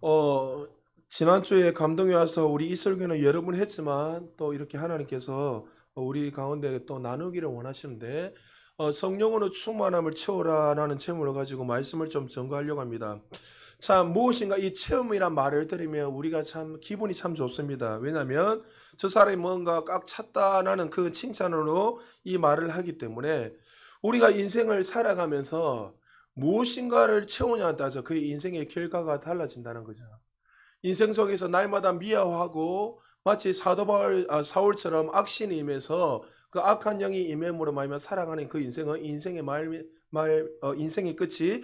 어, 지난주에 감동이 와서 우리 이설교는 여러 번 했지만 또 이렇게 하나님께서 우리 가운데 또 나누기를 원하시는데 성령으로 충만함을 채우라라는 제목을 가지고 말씀을 좀 전거하려고 합니다. 참 무엇인가 이 체험이란 말을 들으면 우리가 참 기분이 참 좋습니다. 왜냐하면 저 사람이 뭔가 꽉 찼다라는 그 칭찬으로 이 말을 하기 때문에 우리가 인생을 살아가면서 무엇인가를 채우냐에 따라서 그 인생의 결과가 달라진다는 거죠. 인생 속에서 날마다 미화하고 마치 사도 바울, 사울처럼 악신이 임해서 그 악한 영이 임함으로 말미암아 살아가는 그 인생은 인생의 끝이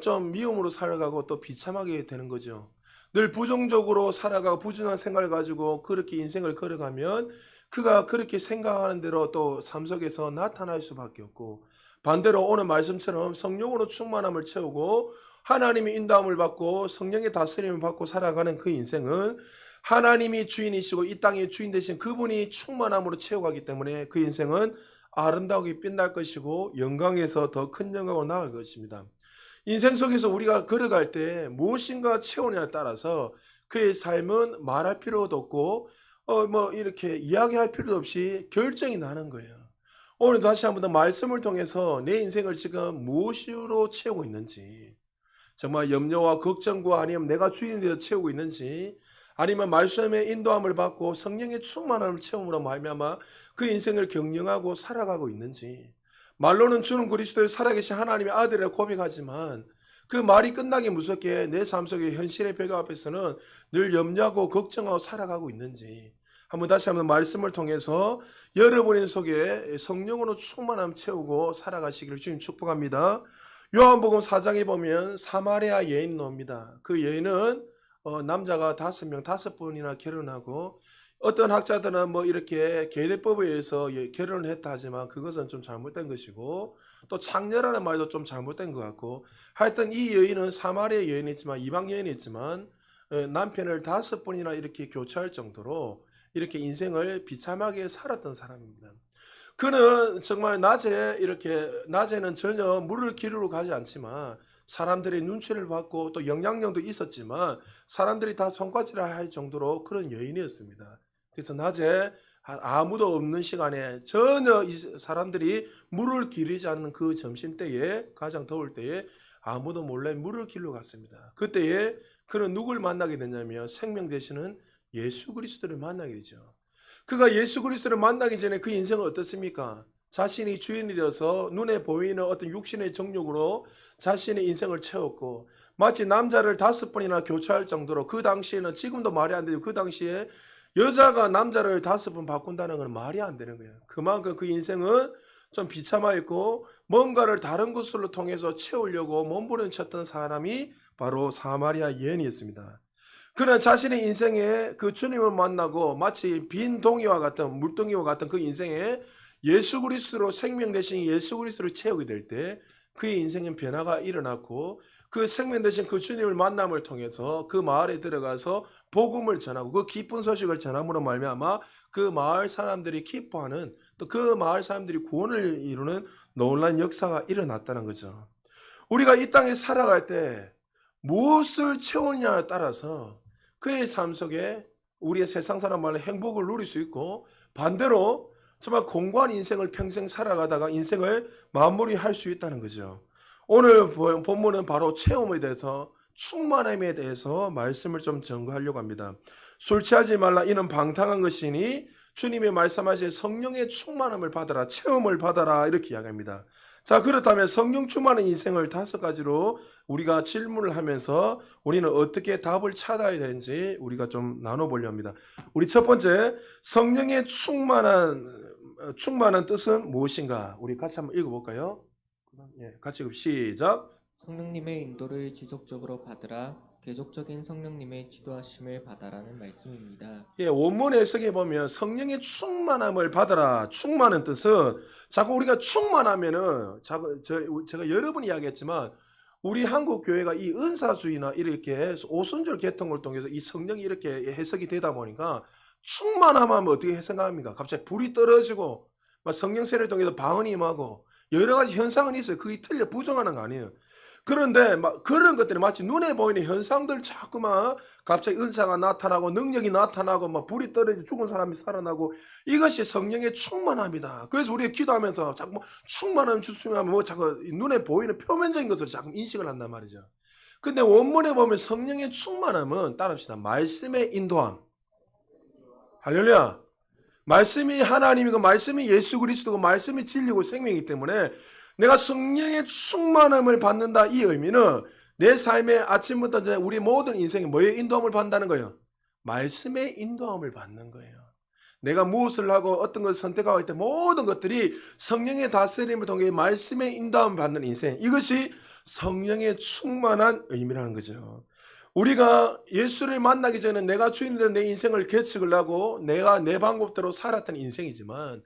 좀 미움으로 살아가고 또 비참하게 되는 거죠. 늘 부정적으로 살아가고 부정한 생각을 가지고 그렇게 인생을 걸어가면 그가 그렇게 생각하는 대로 또 삶 속에서 나타날 수밖에 없고, 반대로 오늘 말씀처럼 성령으로 충만함을 채우고 하나님의 인도함을 받고 성령의 다스림을 받고 살아가는 그 인생은 하나님이 주인이시고 이 땅의 주인 되신 그분이 충만함으로 채워가기 때문에 그 인생은 아름다우게 빛날 것이고 영광에서 더 큰 영광으로 나아갈 것입니다. 인생 속에서 우리가 걸어갈 때 무엇인가 채우냐에 따라서 그의 삶은 말할 필요도 없고 이렇게 이야기할 필요도 없이 결정이 나는 거예요. 오늘 다시 한번 더 말씀을 통해서 내 인생을 지금 무엇으로 채우고 있는지, 정말 염려와 걱정과 아니면 내가 주인이 되어 채우고 있는지, 아니면 말씀의 인도함을 받고 성령의 충만함을 채움으로 말미암아 그 인생을 경영하고 살아가고 있는지. 말로는 주는 그리스도의 살아계신 하나님의 아들이라 고백하지만 그 말이 끝나기 무섭게 내 삶 속의 현실의 벽 앞에서는 늘 염려하고 걱정하고 살아가고 있는지, 한번 다시 한번 말씀을 통해서 여러분의 속에 성령으로 충만함 채우고 살아가시기를 주님 축복합니다. 요한복음 4장에 보면 사마리아 여인 나옵니다. 그 여인은 남자가 5명, 5분이나 결혼하고, 어떤 학자들은 뭐 이렇게 계대법에 의해서 결혼을 했다 하지만 그것은 좀 잘못된 것이고, 또 창녀라는 말도 좀 잘못된 것 같고, 하여튼 이 여인은 사마리아 여인이지만, 이방 여인이지만 남편을 5번이나 이렇게 교체할 정도로 이렇게 인생을 비참하게 살았던 사람입니다. 그는 정말 낮에는 전혀 물을 기르러 가지 않지만 사람들의 눈치를 받고 또 영향력도 있었지만 사람들이 다 손가락질 할 정도로 그런 여인이었습니다. 그래서 낮에 아무도 없는 시간에 전혀 사람들이 물을 기르지 않는 그 점심때에, 가장 더울 때에 아무도 몰래 물을 기르러 갔습니다. 그때에 그는 누굴 만나게 되냐면 생명 되시는 예수 그리스도를 만나게 되죠. 그가 예수 그리스도를 만나기 전에 그 인생은 어떻습니까? 자신이 주인이 되어서 눈에 보이는 어떤 육신의 정욕으로 자신의 인생을 채웠고, 마치 남자를 5번이나 교체할 정도로, 그 당시에는 지금도 말이 안 되죠. 그 당시에 여자가 남자를 5번 바꾼다는 건 말이 안 되는 거예요. 그만큼 그 인생은 좀 비참하였고 뭔가를 다른 것으로 통해서 채우려고 몸부림쳤던 사람이 바로 사마리아 여인이었습니다. 그는 자신의 인생에 그 주님을 만나고 마치 빈 동이와 같은, 물동이와 같은 그 인생에 예수 그리스도로, 생명 대신 예수 그리스도를 채우게 될 때 그의 인생엔 변화가 일어났고, 그 생명 대신 그 주님을 만남을 통해서 그 마을에 들어가서 복음을 전하고 그 기쁜 소식을 전함으로 말미암아 그 마을 사람들이 기뻐하는, 또 그 마을 사람들이 구원을 이루는 놀라운 역사가 일어났다는 거죠. 우리가 이 땅에 살아갈 때 무엇을 채우냐에 따라서 그의 삶 속에 우리의 세상 사람 말로 행복을 누릴 수 있고, 반대로 정말 공고한 인생을 평생 살아가다가 인생을 마무리할 수 있다는 거죠. 오늘 본문은 바로 체험에 대해서, 충만함에 대해서 말씀을 좀 전거하려고 합니다. 술 취하지 말라, 이는 방탕한 것이니 주님이 말씀하신 성령의 충만함을 받아라, 체험을 받아라, 이렇게 이야기합니다. 자, 그렇다면 성령 충만한 인생을 5가지로 우리가 질문을 하면서 우리는 어떻게 답을 찾아야 되는지 우리가 좀 나눠보려 합니다. 우리 첫 번째, 성령의 충만한 뜻은 무엇인가? 우리 같이 한번 읽어볼까요? 같이 시작. 성령님의 인도를 지속적으로 받으라. 계속적인 성령님의 지도하심을 받아라는 말씀입니다. 원문 해석에 보면 성령의 충만함을 받아라. 충만한 뜻은, 자꾸 우리가 충만하면은, 제가 여러 번 이야기했지만, 우리 한국 교회가 이 은사주의나 이렇게 오순절 계통을 통해서 이 성령이 이렇게 해석이 되다 보니까 충만하면 어떻게 생각합니까? 갑자기 불이 떨어지고, 막 성령 세례를 통해서 방언이 임하고, 여러 가지 현상은 있어요. 그게 틀려 부정하는 거 아니에요. 그런데 막 그런 것들이 마치 눈에 보이는 현상들 자꾸만 갑자기 은사가 나타나고 능력이 나타나고 막 불이 떨어져 죽은 사람이 살아나고 이것이 성령의 충만함이다. 그래서 우리가 기도하면서 자꾸 충만함 주시면 뭐 자꾸 눈에 보이는 표면적인 것을 자꾸 인식을 한단 말이죠. 근데 원문에 보면 성령의 충만함은 따라합시다. 말씀의 인도함. 할렐루야. 말씀이 하나님이고 말씀이 예수 그리스도고 말씀이 진리고 생명이기 때문에 내가 성령의 충만함을 받는다 이 의미는 내 삶의 아침부터 이제 우리 모든 인생에 뭐의 인도함을 받는다는 거예요? 말씀의 인도함을 받는 거예요. 내가 무엇을 하고 어떤 것을 선택하고 할 때 모든 것들이 성령의 다스림을 통해 말씀의 인도함을 받는 인생, 이것이 성령의 충만한 의미라는 거죠. 우리가 예수를 만나기 전에 내가 주인이 된 내 인생을 개척을 하고 내가 내 방법대로 살았던 인생이지만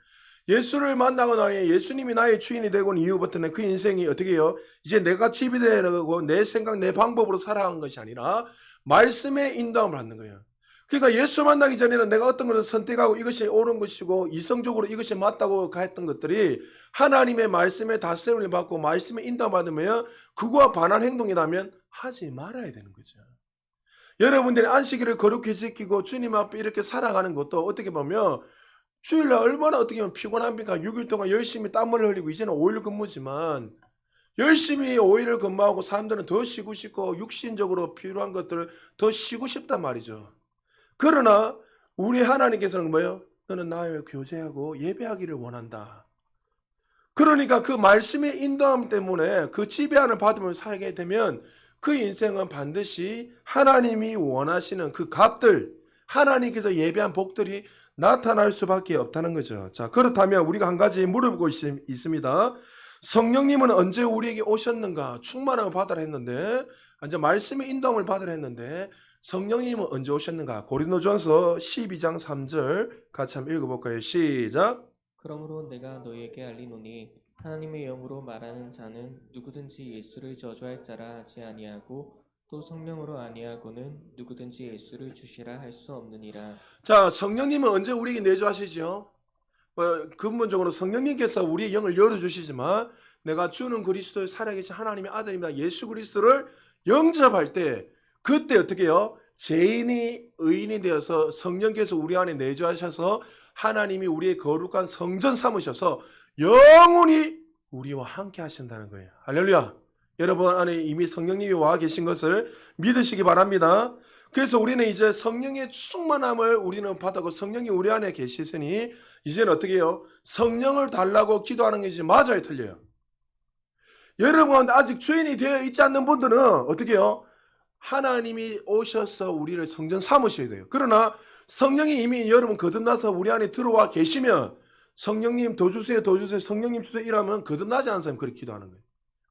예수를 만나고 나니 예수님이 나의 주인이 되고 이후부터는 그 인생이 어떻게 해요? 이제 내가 집이 되고 내 생각 내 방법으로 살아간 것이 아니라 말씀의 인도함을 받는 거예요. 그러니까 예수 만나기 전에는 내가 어떤 것을 선택하고 이것이 옳은 것이고 이성적으로 이것이 맞다고 했던 것들이 하나님의 말씀에 다스림을 받고 말씀의 인도함을 받으면 그거와 반한 행동이라면 하지 말아야 되는 거죠. 여러분들이 안식일을 거룩히 지키고 주님 앞에 이렇게 살아가는 것도 어떻게 보면 주일날 얼마나 어떻게 보면 피곤합니까? 6일 동안 열심히 땀을 흘리고 이제는 5일 근무지만 열심히 5일을 근무하고 사람들은 더 쉬고 싶고 육신적으로 필요한 것들을 더 쉬고 싶단 말이죠. 그러나 우리 하나님께서는 뭐예요? 너는 나와 교제하고 예배하기를 원한다. 그러니까 그 말씀의 인도함 때문에 그 지배함을 받으면서 살게 되면 그 인생은 반드시 하나님이 원하시는 그 값들, 하나님께서 예배한 복들이 나타날 수밖에 없다는 거죠. 자, 그렇다면 우리가 한 가지 물어보고 있습니다. 성령님은 언제 우리에게 오셨는가? 충만함을 받으라 했는데, 이제 말씀의 인도함을 받으라 했는데, 성령님은 언제 오셨는가? 고린도전서 12장 3절 같이 한번 읽어볼까요? 시작. 그러므로 내가 너희에게 알리노니 하나님의 영으로 말하는 자는 누구든지 예수를 저주할 자라 하지 아니하고 또 성령으로 아니하고는 누구든지 예수를 주시라 할 수 없느니라. 자, 성령님은 언제 우리에게 내주하시죠? 근본적으로 성령님께서 우리의 영을 열어주시지만 내가 주는 그리스도의 살아계신 하나님의 아들입니다. 예수 그리스도를 영접할 때 그때 어떻게 해요? 죄인이 의인이 되어서 성령께서 우리 안에 내주하셔서 하나님이 우리의 거룩한 성전 삼으셔서 영원히 우리와 함께 하신다는 거예요. 할렐루야. 여러분 안에 이미 성령님이 와 계신 것을 믿으시기 바랍니다. 그래서 우리는 이제 성령의 충만함을 우리는 받았고 성령이 우리 안에 계시으니 이제는 어떻게 해요? 성령을 달라고 기도하는 것이 맞아요, 틀려요? 여러분 아직 주인이 되어 있지 않는 분들은 어떻게 해요? 하나님이 오셔서 우리를 성전 삼으셔야 돼요. 그러나 성령이 이미 여러분 거듭나서 우리 안에 들어와 계시면 성령님 더 주세요, 더 주세요, 성령님 주세요 이러면 거듭나지 않은 사람이 그렇게 기도하는 거예요.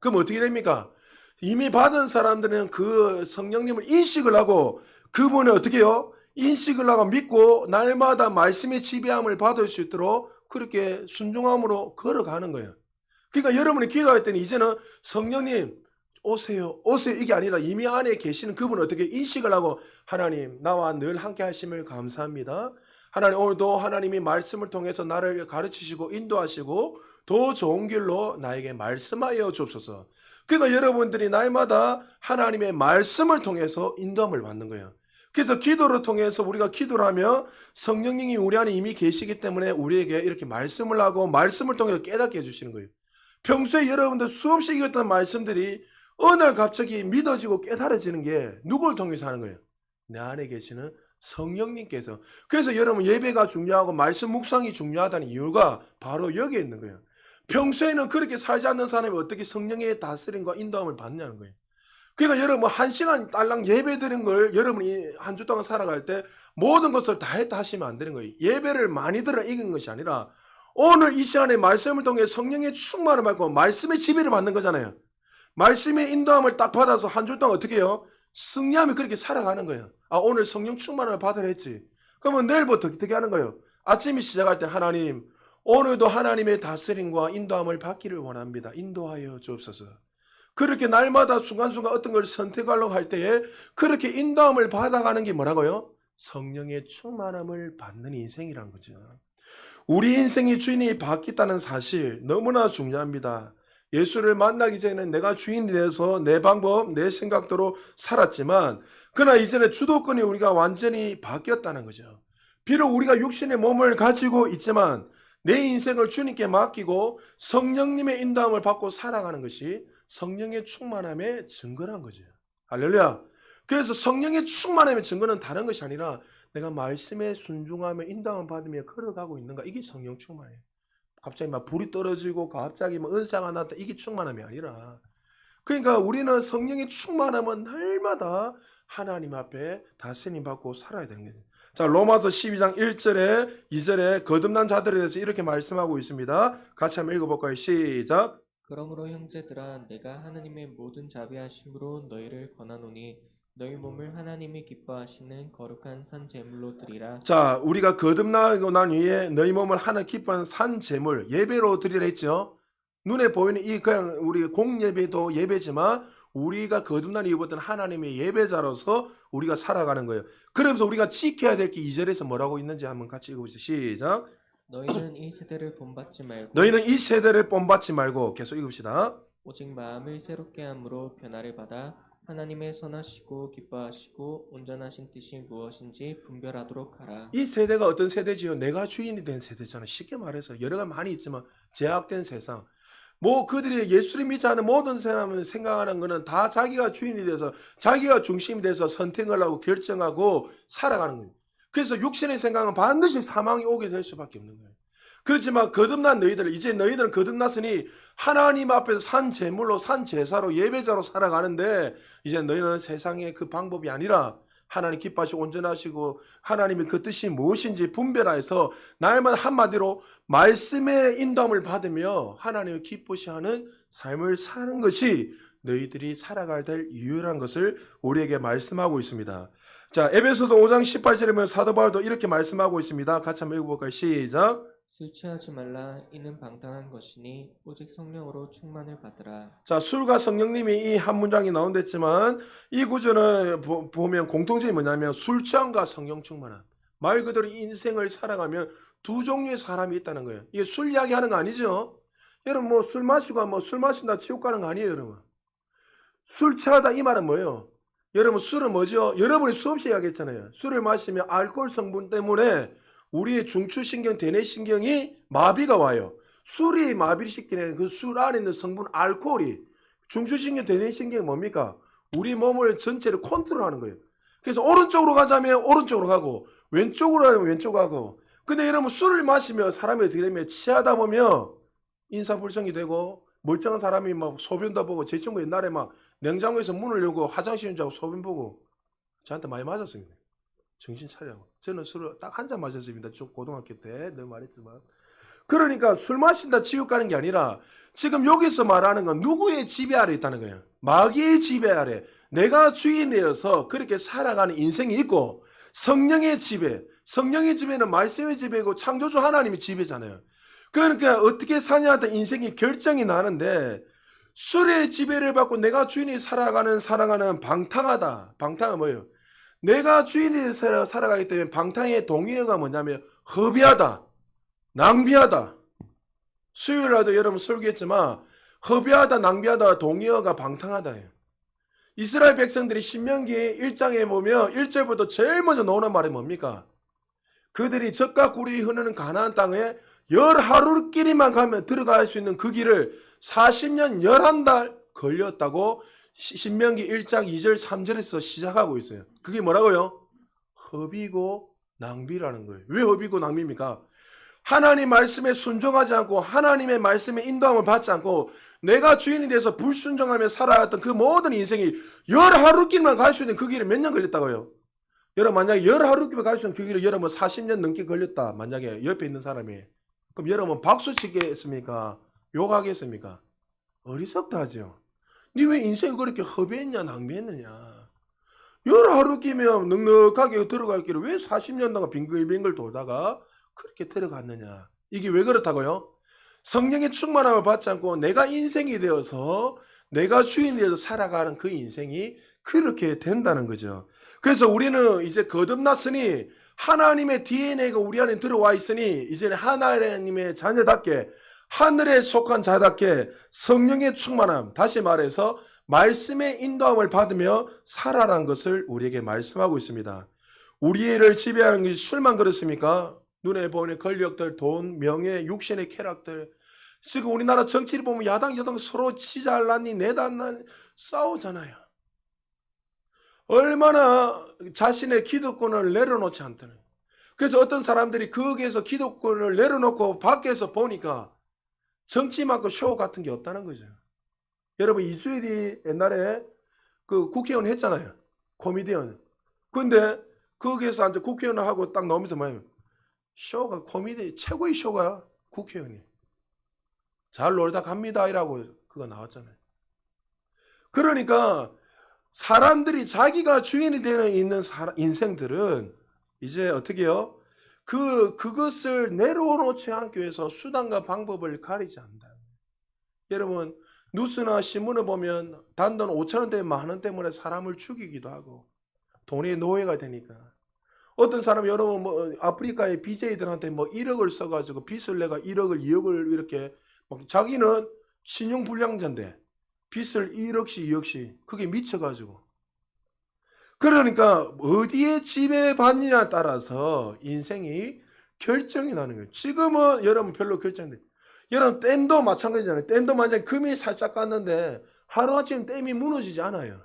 그럼 어떻게 됩니까? 이미 받은 사람들은 그 성령님을 인식을 하고 그분을 어떻게 해요? 인식을 하고 믿고 날마다 말씀의 지배함을 받을 수 있도록 그렇게 순종함으로 걸어가는 거예요. 그러니까 여러분이 기도할 때는 이제는 성령님 오세요, 오세요 이게 아니라 이미 안에 계시는 그분을 어떻게 인식을 하고 하나님 나와 늘 함께 하심을 감사합니다. 하나님 오늘도 하나님이 말씀을 통해서 나를 가르치시고 인도하시고 더 좋은 길로 나에게 말씀하여 주옵소서. 그러니까 여러분들이 날마다 하나님의 말씀을 통해서 인도함을 받는 거예요. 그래서 기도를 통해서 우리가 기도를 하며 성령님이 우리 안에 이미 계시기 때문에 우리에게 이렇게 말씀을 하고 말씀을 통해서 깨닫게 해주시는 거예요. 평소에 여러분들 수없이 읽었던 말씀들이 어느 날 갑자기 믿어지고 깨달아지는 게 누구를 통해서 하는 거예요? 내 안에 계시는 성령님께서. 그래서 여러분 예배가 중요하고 말씀 묵상이 중요하다는 이유가 바로 여기에 있는 거예요. 평소에는 그렇게 살지 않는 사람이 어떻게 성령의 다스림과 인도함을 받냐는 거예요. 그러니까 여러분 1시간 딸랑 예배 드린 걸 여러분이 한 주 동안 살아갈 때 모든 것을 다 했다 하시면 안 되는 거예요. 예배를 많이 들어 이긴 것이 아니라 오늘 이 시간에 말씀을 통해 성령의 충만을 받고 말씀의 지배를 받는 거잖아요. 말씀의 인도함을 딱 받아서 한 주 동안 어떻게 해요? 승리하며 그렇게 살아가는 거예요. 아, 오늘 성령 충만을 받으라 했지. 그러면 내일부터 어떻게 하는 거예요? 아침이 시작할 때 하나님, 오늘도 하나님의 다스림과 인도함을 받기를 원합니다. 인도하여 주옵소서. 그렇게 날마다 순간순간 어떤 걸 선택하려고 할 때에 그렇게 인도함을 받아가는 게 뭐라고요? 성령의 충만함을 받는 인생이란 거죠. 우리 인생의 주인이 바뀌었다는 사실 너무나 중요합니다. 예수를 만나기 전에는 내가 주인이 돼서 내 방법, 내 생각대로 살았지만 그러나 이제는 주도권이 우리가 완전히 바뀌었다는 거죠. 비록 우리가 육신의 몸을 가지고 있지만 내 인생을 주님께 맡기고 성령님의 인도함을 받고 살아가는 것이 성령의 충만함의 증거란 거죠. 할렐루야. 그래서 성령의 충만함의 증거는 다른 것이 아니라 내가 말씀에 순종하며 인도함을 받으며 걸어가고 있는가, 이게 성령 충만이에요. 갑자기 막 불이 떨어지고 갑자기 막 은사가 나왔다, 이게 충만함이 아니라, 그러니까 우리는 성령의 충만함은 날마다 하나님 앞에 다스림 받고 살아야 되는 거예요. 자, 로마서 12장 1절에 2절에 거듭난 자들에 대해서 이렇게 말씀하고 있습니다. 같이 한번 읽어볼까요? 시작. 그러므로 형제들아 내가 하나님의 모든 자비하심으로 너희를 권하노니 너희 몸을 하나님이 기뻐하시는 거룩한 산 제물로 드리라. 자, 우리가 거듭나고 난 후에 너희 몸을 하나 기뻐하는 산 제물, 예배로 드리라 했죠. 눈에 보이는 이 그냥 우리 공예배도 예배지만 우리가 거듭난 이후부터는 하나님의 예배자로서 우리가 살아가는 거예요. 그러면서 우리가 지켜야 될 게 2절에서 뭐라고 있는지 한번 같이 읽어보시죠. 시작. 너희는 이 세대를 본받지 말고 너희는 이 세대를 본받지 말고, 계속 읽읍시다. 오직 마음을 새롭게 함으로 변화를 받아 하나님의 선하시고 기뻐하시고 온전하신 뜻이 무엇인지 분별하도록 하라. 이 세대가 어떤 세대지요? 내가 주인이 된 세대잖아. 쉽게 말해서 여러 가지 많이 있지만 제약된 세상. 뭐 그들이 예수를 믿지 않는 모든 사람을 생각하는 것은 다 자기가 주인이 돼서 자기가 중심이 돼서 선택을 하고 결정하고 살아가는 거예요. 그래서 육신의 생각은 반드시 사망이 오게 될 수밖에 없는 거예요. 그렇지만 거듭난 너희들, 이제 너희들은 거듭났으니 하나님 앞에서 산 제물로, 산 제사로, 예배자로 살아가는데 이제 너희는 세상의 그 방법이 아니라 하나님 기뻐하시고 온전하시고 하나님의 그 뜻이 무엇인지 분별하여서 나의만 한마디로 말씀의 인도함을 받으며 하나님을 기쁘시하는 삶을 사는 것이 너희들이 살아가야 될 이유란 것을 우리에게 말씀하고 있습니다. 자, 에베소서 5장 18절에 보면 사도 바울도 이렇게 말씀하고 있습니다. 같이 한번 읽어볼까요? 시작. 술 취하지 말라 이는 방탕한 것이니 오직 성령으로 충만을 받으라. 자, 술과 성령님이 이 한 문장이 나온댔지만 이 구절은 보면 공통점이 뭐냐면 술 취함과 성령 충만함. 말 그대로 인생을 살아가면 두 종류의 사람이 있다는 거예요. 이게 술 이야기 하는 거 아니죠? 여러분 뭐 술 마시고 뭐 술 마신다 지옥 가는 거 아니에요, 여러분. 술 취하다 이 말은 뭐예요? 여러분 술은 뭐죠? 여러분이 수없이 이야기했잖아요. 술을 마시면 알코올 성분 때문에 우리의 중추신경, 대뇌신경이 마비가 와요. 술이 마비를 시키는 그 술 안에 있는 성분 알코올이 중추신경, 대뇌신경이 뭡니까? 우리 몸을 전체를 컨트롤하는 거예요. 그래서 오른쪽으로 가자면 오른쪽으로 가고 왼쪽으로 가면 왼쪽으로 가고. 근데 여러분 술을 마시면 사람이 어떻게 되면 취하다 보면 인사불성이 되고 멀쩡한 사람이 막 소변도 보고, 제 친구 옛날에 막 냉장고에서 문을 열고 화장실 자고 소변 보고 저한테 많이 맞았습니다. 정신 차리라고. 저는 술을 딱 한 잔 마셨습니다. 좀 고등학교 때 늘 말했지만. 그러니까 술 마신다 지옥 가는 게 아니라 지금 여기서 말하는 건 누구의 지배 아래 있다는 거예요. 마귀의 지배 아래 내가 주인이어서 그렇게 살아가는 인생이 있고, 성령의 지배, 성령의 지배는 말씀의 지배고 창조주 하나님의 지배잖아요. 그러니까 어떻게 사냐한테 인생이 결정이 나는데, 술의 지배를 받고 내가 주인이 살아가는 방탕하다. 방탕은 뭐예요? 내가 주인이 살아가기 때문에 방탕의 동의어가 뭐냐면 허비하다, 낭비하다. 수요일날도 여러분 설교했지만 허비하다, 낭비하다 동의어가 방탕하다예요. 이스라엘 백성들이 신명기 1장에 보면 1절부터 제일 먼저 나오는 말이 뭡니까? 그들이 젖과 꿀이 흐르는 가나안 땅에 10하루끼리만 가면 들어갈 수 있는 그 길을 40년 11달 걸렸다고 신명기 1장 2절 3절에서 시작하고 있어요. 그게 뭐라고요? 허비고 낭비라는 거예요. 왜 허비고 낭비입니까? 하나님 말씀에 순종하지 않고 하나님의 말씀에 인도함을 받지 않고 내가 주인이 돼서 불순종하며 살아갔던 그 모든 인생이 10하루끼리만 갈 수 있는 그 길을 몇 년 걸렸다고요? 여러분 만약에 10하루끼리만 갈 수 있는 그 길을 여러분 40년 넘게 걸렸다. 만약에 옆에 있는 사람이. 그럼 여러분 박수 치겠습니까? 욕하겠습니까? 어리석다 하죠. 니 왜 인생을 그렇게 허비했냐 낭비했느냐. 10하루끼면 넉넉하게 들어갈 길을 왜 40년 동안 빙글빙글 돌다가 그렇게 들어갔느냐. 이게 왜 그렇다고요? 성령의 충만함을 받지 않고 내가 인생이 되어서 내가 주인이 되어서 살아가는 그 인생이 그렇게 된다는 거죠. 그래서 우리는 이제 거듭났으니 하나님의 DNA가 우리 안에 들어와 있으니 이제는 하나님의 자녀답게 하늘에 속한 자답게 성령의 충만함, 다시 말해서 말씀의 인도함을 받으며 살아라는 것을 우리에게 말씀하고 있습니다. 우리를 지배하는 것이 술만 그렇습니까? 눈에 보이는 권력들, 돈, 명예, 육신의 쾌락들. 지금 우리나라 정치를 보면 야당, 여당 서로 치잘났니, 내단난 싸우잖아요. 얼마나 자신의 기득권을 내려놓지 않다는. 그래서 어떤 사람들이 거기에서 기득권을 내려놓고 밖에서 보니까 정치만큼 쇼 같은 게 없다는 거죠. 여러분, 이수일이 옛날에 그 국회의원 했잖아요. 코미디언. 근데 거기에서 이제 국회의원을 하고 딱 나오면서 뭐냐면 쇼가 코미디 최고의 쇼가 국회의원이 잘 놀다 갑니다 이라고 그거 나왔잖아요. 그러니까 사람들이 자기가 주인이 되는 있는 인생들은 이제 어떻게 해요? 그것을 내려놓지 않기 위해서 수단과 방법을 가리지 않는다. 여러분, 뉴스나 신문을 보면 단돈 5,000원대, 만원 때문에 사람을 죽이기도 하고 돈의 노예가 되니까. 어떤 사람 여러분 뭐 아프리카의 BJ들한테 뭐 1억을 써가지고 빚을 내가 1억을 2억을 이렇게 자기는 신용불량자인데 빚을 1억씩 2억씩 그게 미쳐가지고. 그러니까 어디에 지배받느냐에 따라서 인생이 결정이 나는 거예요. 지금은 여러분 별로 결정돼. 여러분 댐도 마찬가지잖아요. 댐도 만약에 금이 살짝 갔는데 하루아침에 댐이 무너지지 않아요.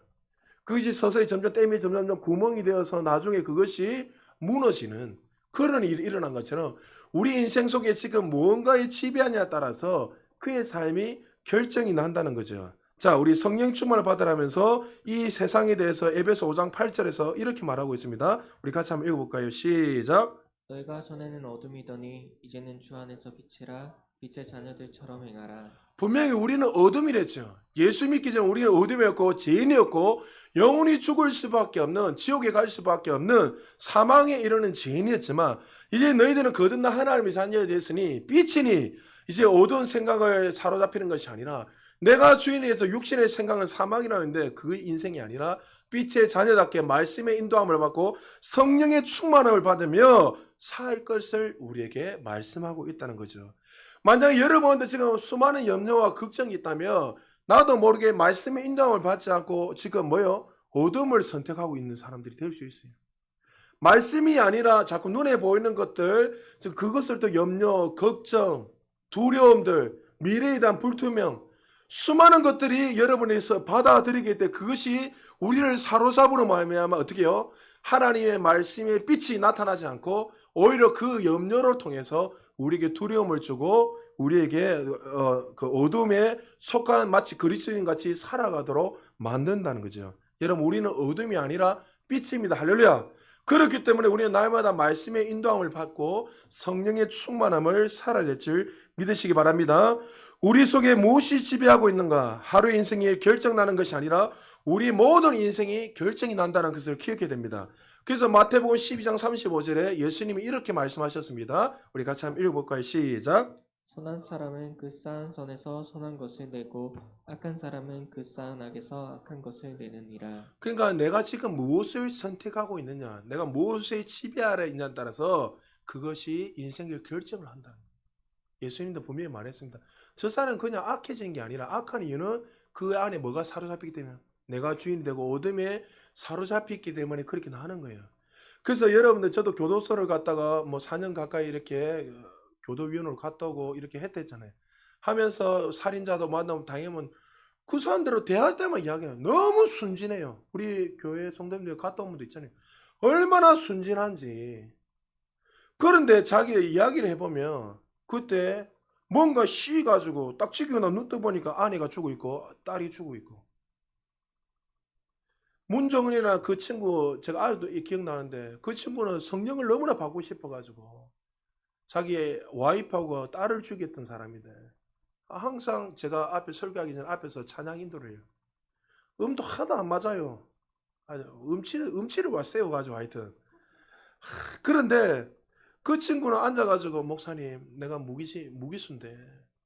그것이 서서히 점점 댐이 점점 구멍이 되어서 나중에 그것이 무너지는 그런 일이 일어난 것처럼 우리 인생 속에 지금 무언가에 지배하냐에 따라서 그의 삶이 결정이 난다는 거죠. 자, 우리 성령 충만을 받으라면서 이 세상에 대해서 에베소 5장 8절에서 이렇게 말하고 있습니다. 우리 같이 한번 읽어볼까요? 시작. 너희가 전에는 어둠이더니 이제는 주 안에서 빛이라 빛의 자녀들처럼 행하라. 분명히 우리는 어둠이랬죠. 예수 믿기 전에 우리는 어둠이었고 죄인이었고 영원히 죽을 수밖에 없는 지옥에 갈 수밖에 없는 사망에 이르는 죄인이었지만 이제 너희들은 거듭난 하나님의 자녀가 됐으니 빛이니 이제 어두운 생각을 사로잡히는 것이 아니라 내가 주인이 돼서 육신의 생각은 사망이라는데 그 인생이 아니라 빛의 자녀답게 말씀의 인도함을 받고 성령의 충만함을 받으며 살 것을 우리에게 말씀하고 있다는 거죠. 만약에 여러분한테 지금 수많은 염려와 걱정이 있다면 나도 모르게 말씀의 인도함을 받지 않고 지금 어둠을 선택하고 있는 사람들이 될 수 있어요. 말씀이 아니라 자꾸 눈에 보이는 것들, 그것을 또 염려, 걱정, 두려움들, 미래에 대한 불투명, 수많은 것들이 여러분에서 받아들이게 돼 그것이 우리를 사로잡으로 말미암아 어떻게 해요? 하나님의 말씀의 빛이 나타나지 않고 오히려 그 염려를 통해서 우리에게 두려움을 주고 우리에게 그 어둠에 속한 마치 그리스도인 같이 살아가도록 만든다는 거죠. 여러분, 우리는 어둠이 아니라 빛입니다. 할렐루야. 그렇기 때문에 우리는 날마다 말씀의 인도함을 받고 성령의 충만함을 살아야 될 줄 믿으시기 바랍니다. 우리 속에 무엇이 지배하고 있는가? 하루 인생이 결정나는 것이 아니라 우리 모든 인생이 결정이 난다는 것을 기억해야 됩니다. 그래서 마태복음 12장 35절에 예수님이 이렇게 말씀하셨습니다. 우리 같이 한번 읽어볼까요? 시작. 선한 사람은 그 쌓은 선에서 선한 것을 내고 악한 사람은 그 쌓은 악에서 악한 것을 내느니라. 그러니까 내가 지금 무엇을 선택하고 있느냐, 내가 무엇에 지배 아래 있냐에 따라서 그것이 인생을 결정을 한다. 예수님도 분명히 말했습니다. 저 사람은 그냥 악해진 게 아니라 악한 이유는 그 안에 뭐가 사로잡히기 때문에 내가 주인이 되고 어둠에 사로잡혔기 때문에 그렇게 하는 거예요. 그래서 여러분들 저도 교도소를 갔다가 뭐 4년 가까이 이렇게 교도위원으로 갔다 오고 이렇게 했댔잖아요. 하면서 살인자도 만나면 당하면 그 사람들로 대할 때만 이야기해요. 너무 순진해요. 우리 교회 성도님들 갔다 온 분도 있잖아요. 얼마나 순진한지. 그런데 자기 이야기를 해보면 그때 뭔가 가지고 딱 지키고 나 눈 떠보니까 아내가 죽어 있고 딸이 죽어 있고. 문정은이라는 그 친구 제가 아직도 기억나는데 그 친구는 성령을 너무나 받고 싶어가지고 자기의 와이프하고 딸을 죽였던 사람인데 항상 제가 앞에 설교하기 전에 앞에서 찬양 인도를 해요. 음도 하나도 안 맞아요. 음치를 세워가지고 하여튼. 그런데 그 친구는 앉아가지고 목사님 내가 무기수인데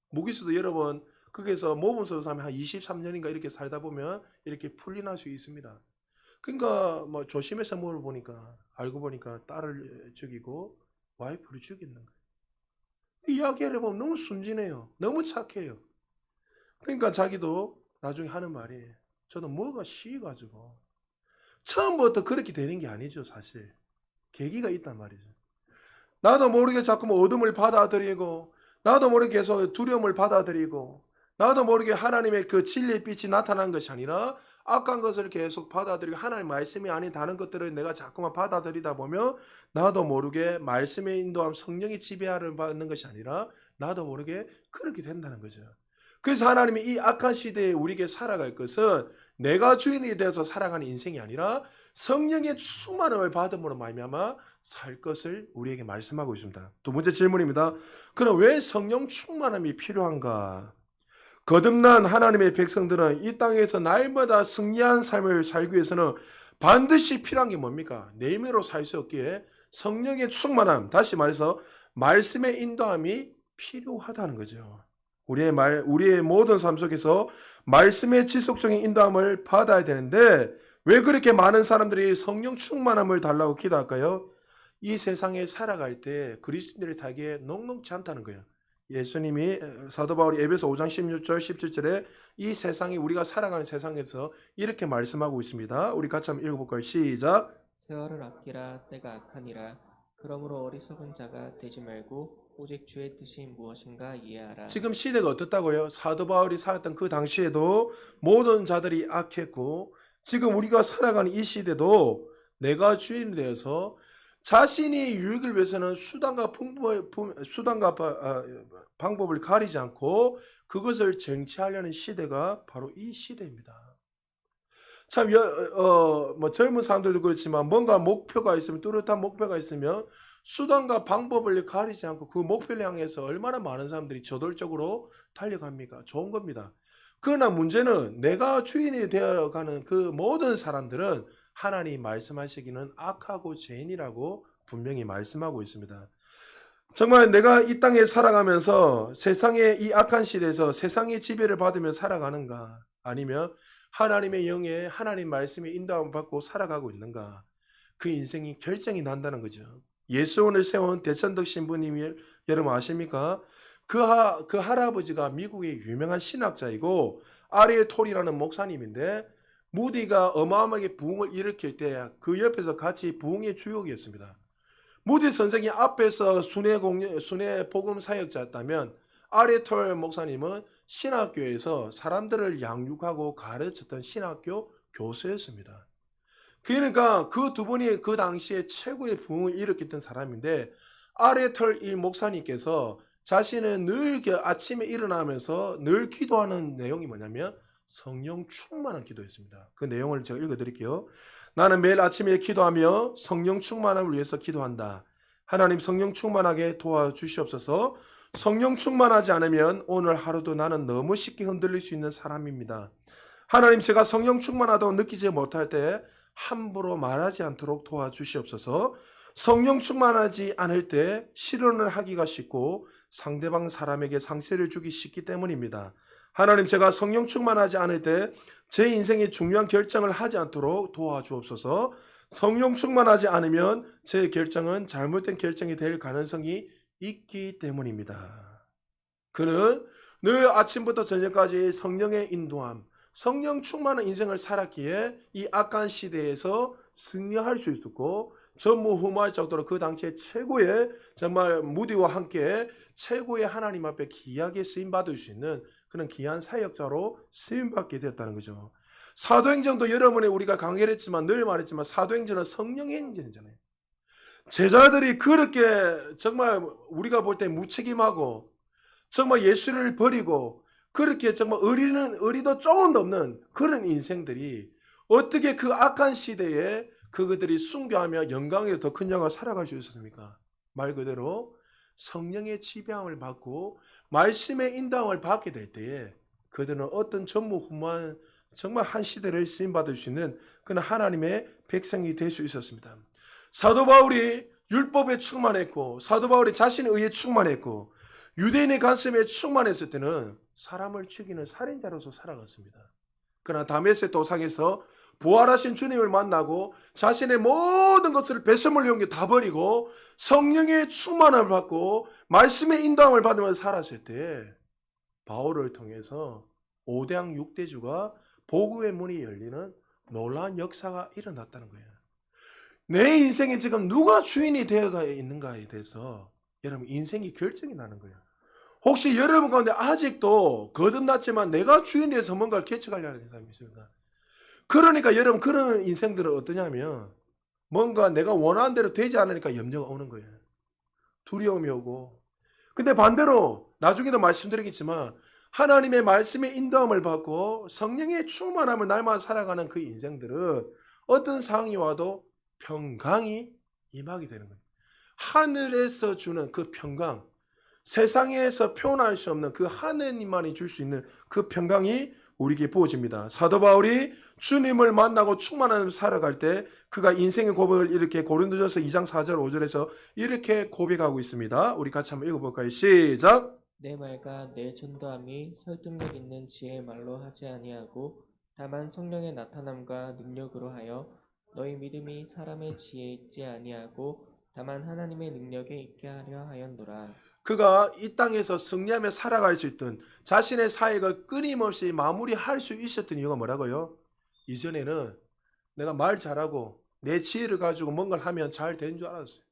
무기수도 여러분 거기서 모범서 사면 한 23년인가 이렇게 살다 보면 이렇게 풀려날 수 있습니다. 그러니까 뭐 조심해서 물어보니까 알고 보니까 딸을 죽이고 와이프를 죽였는 거예요. 이야기를 보면 너무 순진해요. 너무 착해요. 그러니까 자기도 나중에 하는 말이 저도 뭐가 쉬가지고 처음부터 그렇게 되는 게 아니죠, 사실. 계기가 있단 말이죠. 나도 모르게 자꾸 어둠을 받아들이고, 나도 모르게 계속 두려움을 받아들이고, 나도 모르게 하나님의 그 진리의 빛이 나타난 것이 아니라 악한 것을 계속 받아들이고 하나님의 말씀이 아닌 다른 것들을 내가 자꾸만 받아들이다 보면 나도 모르게 말씀의 인도함 성령의 지배하를 받는 것이 아니라 나도 모르게 그렇게 된다는 거죠. 그래서 하나님이 이 악한 시대에 우리에게 살아갈 것은 내가 주인이 되어서 살아가는 인생이 아니라 성령의 충만함을 받음으로 말미암아 살 것을 우리에게 말씀하고 있습니다. 두 번째 질문입니다. 그럼 왜 성령 충만함이 필요한가? 거듭난 하나님의 백성들은 이 땅에서 날마다 승리한 삶을 살기 위해서는 반드시 필요한 게 뭡니까? 내 힘으로 살 수 없기에 성령의 충만함, 다시 말해서 말씀의 인도함이 필요하다는 거죠. 우리의 모든 삶 속에서 말씀의 지속적인 인도함을 받아야 되는데 왜 그렇게 많은 사람들이 성령 충만함을 달라고 기도할까요? 이 세상에 살아갈 때 그리스도인들이 살기에 녹록지 않다는 거예요. 예수님이 사도 바울이 에베소 5장 16절 17절에 이 세상이 우리가 살아가는 세상에서 이렇게 말씀하고 있습니다. 우리 같이 한번 읽어볼까요? 시작. 세월을 아끼라 때가 악하니라. 그러므로 어리석은 자가 되지 말고 오직 주의 뜻이 무엇인가 이해하라. 지금 시대가 어떻다고요? 사도 바울이 살았던 그 당시에도 모든 자들이 악했고 지금 우리가 살아가는 이 시대도 내가 주인이 되어서 자신이 유익을 위해서는 수단과 방법을 가리지 않고 그것을 쟁취하려는 시대가 바로 이 시대입니다. 참, 젊은 사람들도 그렇지만 뭔가 목표가 있으면, 뚜렷한 목표가 있으면 수단과 방법을 가리지 않고 그 목표를 향해서 얼마나 많은 사람들이 저돌적으로 달려갑니까? 좋은 겁니다. 그러나 문제는 내가 주인이 되어가는 그 모든 사람들은 하나님 말씀하시기는 악하고 죄인이라고 분명히 말씀하고 있습니다. 정말 내가 이 땅에 살아가면서 세상의 이 악한 시대에서 세상의 지배를 받으며 살아가는가? 아니면 하나님의 영에 하나님 말씀의 인도함을 받고 살아가고 있는가? 그 인생이 결정이 난다는 거죠. 예수원을 세운 대천덕 신부님이 여러분 아십니까? 그 할아버지가 미국의 유명한 신학자이고 아리에톨이라는 목사님인데 무디가 어마어마하게 부흥을 일으킬 때 그 옆에서 같이 부흥의 주역이었습니다. 무디 선생이 앞에서 순회 복음 사역자였다면 아리에톨 목사님은 신학교에서 사람들을 양육하고 가르쳤던 신학교 교수였습니다. 그러니까 그 두 분이 그 당시에 최고의 부흥을 일으켰던 사람인데 아리에톨 일 목사님께서 자신은 늘 아침에 일어나면서 늘 기도하는 내용이 뭐냐면 성령 충만한 기도였습니다. 그 내용을 제가 읽어드릴게요. 나는 매일 아침에 기도하며 성령 충만함을 위해서 기도한다. 하나님 성령 충만하게 도와주시옵소서. 성령 충만하지 않으면 오늘 하루도 나는 너무 쉽게 흔들릴 수 있는 사람입니다. 하나님 제가 성령 충만하다고 느끼지 못할 때 함부로 말하지 않도록 도와주시옵소서. 성령 충만하지 않을 때 실언을 하기가 쉽고 상대방 사람에게 상처를 주기 쉽기 때문입니다. 하나님 제가 성령 충만하지 않을 때 제 인생의 중요한 결정을 하지 않도록 도와주옵소서. 성령 충만하지 않으면 제 결정은 잘못된 결정이 될 가능성이 있기 때문입니다. 그는 늘 아침부터 저녁까지 성령의 인도함, 성령 충만한 인생을 살았기에 이 악한 시대에서 승리할 수 있었고 전무후무할 정도로 그 당시에 최고의 정말 무디와 함께 최고의 하나님 앞에 귀하게 쓰임받을 수 있는 그런 귀한 사역자로 쓰임받게 되었다는 거죠. 사도행전도 여러분이 우리가 강의를 했지만 늘 말했지만 사도행전은 성령의 행전이잖아요. 제자들이 그렇게 정말 우리가 볼 때 무책임하고 정말 예수를 버리고 그렇게 정말 의리도 조금도 없는 그런 인생들이 어떻게 그 악한 시대에 그들이 순교하며 영광에 더 큰 영광을 살아갈 수 있었습니까? 말 그대로 성령의 지배함을 받고 말씀의 인도함을 받게 될 때에 그들은 어떤 전무후무한 정말 한 시대를 쓰임받을 수 있는 그런 하나님의 백성이 될 수 있었습니다. 사도 바울이 율법에 충만했고 사도 바울이 자신의 의에 충만했고 유대인의 가슴에 충만했을 때는 사람을 죽이는 살인자로서 살아갔습니다. 그러나 다메섹 도상에서 부활하신 주님을 만나고 자신의 모든 것을 배설물 용기 다 버리고 성령의 충만함을 받고 말씀의 인도함을 받으면서 살았을 때 바울을 통해서 5대양 6대주가 복음의 문이 열리는 놀라운 역사가 일어났다는 거예요. 내 인생에 지금 누가 주인이 되어 있는가에 대해서 여러분 인생이 결정이 나는 거예요. 혹시 여러분 가운데 아직도 거듭났지만 내가 주인이 돼서 뭔가를 개척하려는 사람이 있습니까? 그러니까 여러분 그런 인생들은 어떠냐면 뭔가 내가 원하는 대로 되지 않으니까 염려가 오는 거예요. 두려움이 오고. 근데 반대로 나중에도 말씀드리겠지만 하나님의 말씀의 인도함을 받고 성령의 충만함을 날마다 살아가는 그 인생들은 어떤 상황이 와도 평강이 임하게 되는 거예요. 하늘에서 주는 그 평강, 세상에서 표현할 수 없는 그 하느님만이 줄 수 있는 그 평강이 우리에게 부어집니다. 사도 바울이 주님을 만나고 충만하면서 살아갈 때 그가 인생의 고백을 이렇게 고린도전서 2장 4절 5절에서 이렇게 고백하고 있습니다. 우리 같이 한번 읽어볼까요? 시작! 내 말과 내 전도함이 설득력 있는 지혜의 말로 하지 아니하고 다만 성령의 나타남과 능력으로 하여 너희 믿음이 사람의 지혜에 있지 아니하고 다만 하나님의 능력에 있게 하려 하였노라. 그가 이 땅에서 승리하며 살아갈 수 있던 자신의 사역을 끊임없이 마무리할 수 있었던 이유가 뭐라고요? 이전에는 내가 말 잘하고 내 지혜를 가지고 뭔가를 하면 잘 되는 줄 알았어요.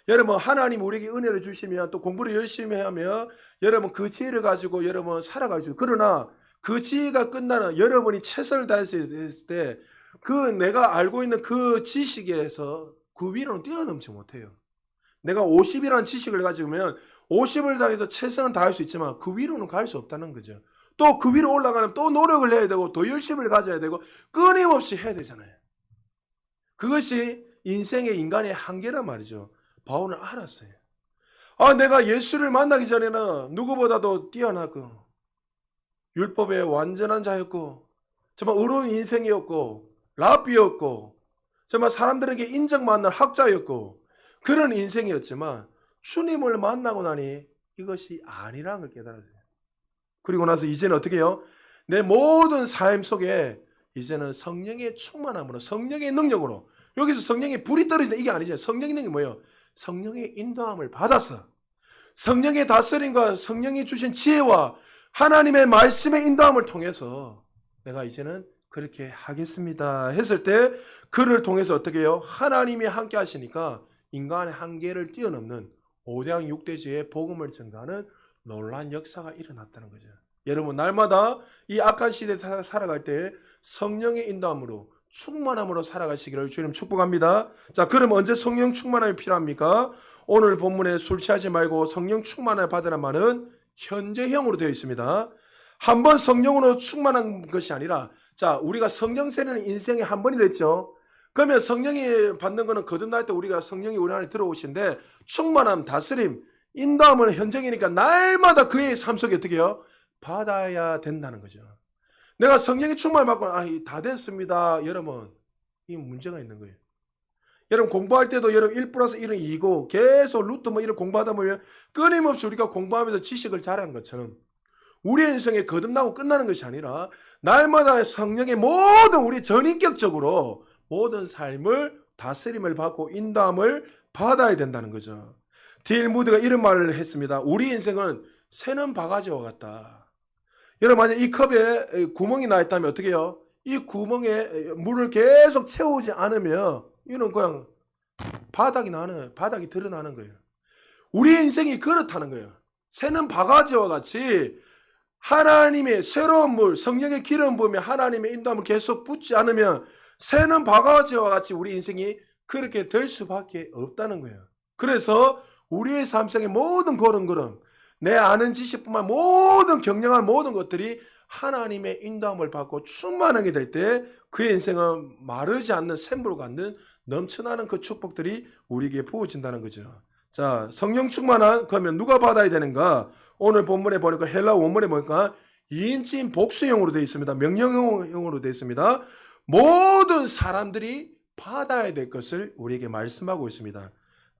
여러분 하나님 우리에게 은혜를 주시면 또 공부를 열심히 하면 여러분 그 지혜를 가지고 여러분 살아갈 수 있어요. 그러나 그 지혜가 끝나는 여러분이 최선을 다했을 때 그 내가 알고 있는 그 지식에서 그 위로는 뛰어넘지 못해요. 내가 50이라는 지식을 가지면 50을 다해서 최선을 다할 수 있지만 그 위로는 갈 수 없다는 거죠. 또 그 위로 올라가면 또 노력을 해야 되고 더 열심을 가져야 되고 끊임없이 해야 되잖아요. 그것이 인생의 인간의 한계란 말이죠. 바울은 알았어요. 내가 예수를 만나기 전에는 누구보다도 뛰어나고 율법의 완전한 자였고 정말 의로운 인생이었고 랍비였고 정말 사람들에게 인정받는 학자였고 그런 인생이었지만 주님을 만나고 나니 이것이 아니라는 걸 깨달았어요. 그리고 나서 이제는 어떻게 해요? 내 모든 삶 속에 이제는 성령의 충만함으로 성령의 능력으로 여기서 성령의 불이 떨어진다 이게 아니죠. 성령의 능력이 뭐예요? 성령의 인도함을 받아서 성령의 다스림과 성령이 주신 지혜와 하나님의 말씀의 인도함을 통해서 내가 이제는 그렇게 하겠습니다 했을 때 그를 통해서 어떻게 해요? 하나님이 함께 하시니까 인간의 한계를 뛰어넘는 5대양 6대지의 복음을 증가하는 놀라운 역사가 일어났다는 거죠. 여러분 날마다 이 악한 시대에 살아갈 때 성령의 인도함으로 충만함으로 살아가시기를 주님 축복합니다. 자, 그럼 언제 성령 충만함이 필요합니까? 오늘 본문에 술 취하지 말고 성령 충만함을 받으란 말은 현재형으로 되어 있습니다. 한 번 성령으로 충만한 것이 아니라 자, 우리가 성령 세례는 인생에 한 번이랬죠. 그러면 성령이 받는 거는 거듭날 때 우리가 성령이 우리 안에 들어오신데 충만함, 다스림, 인도함은 현정이니까 날마다 그의 삶 속에 어떻게 해요? 받아야 된다는 거죠. 내가 성령의 충만을 받고 다 됐습니다. 여러분 이 문제가 있는 거예요. 여러분 공부할 때도 여러분 1 플러스 1은 2고 계속 루트 이런 공부하다 보면 끊임없이 우리가 공부하면서 지식을 잘한 것처럼 우리의 인생에 거듭나고 끝나는 것이 아니라 날마다 성령의 모든 우리 전인격적으로 모든 삶을 다스림을 받고 인도함을 받아야 된다는 거죠. D.L. 무드가 이런 말을 했습니다. 우리 인생은 새는 바가지와 같다. 여러분 만약 이 컵에 구멍이 나 있다면 어떻게 해요? 이 구멍에 물을 계속 채우지 않으면 이는 그냥 바닥이 드러나는 거예요. 우리의 인생이 그렇다는 거예요. 새는 바가지와 같이 하나님의 새로운 물, 성령의 기름 부음에 하나님의 인도함을 계속 붙지 않으면 새는 바가지와 같이 우리 인생이 그렇게 될 수밖에 없다는 거예요. 그래서 우리의 삶 속의 모든 걸음걸음, 내 아는 지식뿐만 모든 경영한 모든 것들이 하나님의 인도함을 받고 충만하게 될 때 그의 인생은 마르지 않는 샘물 같는 넘쳐나는 그 축복들이 우리에게 부어진다는 거죠. 자, 성령 충만한 그러면 누가 받아야 되는가? 오늘 본문에 보니까 헬라 원문에 보니까 2인칭 복수형으로 되어 있습니다. 명령형으로 되어 있습니다. 모든 사람들이 받아야 될 것을 우리에게 말씀하고 있습니다.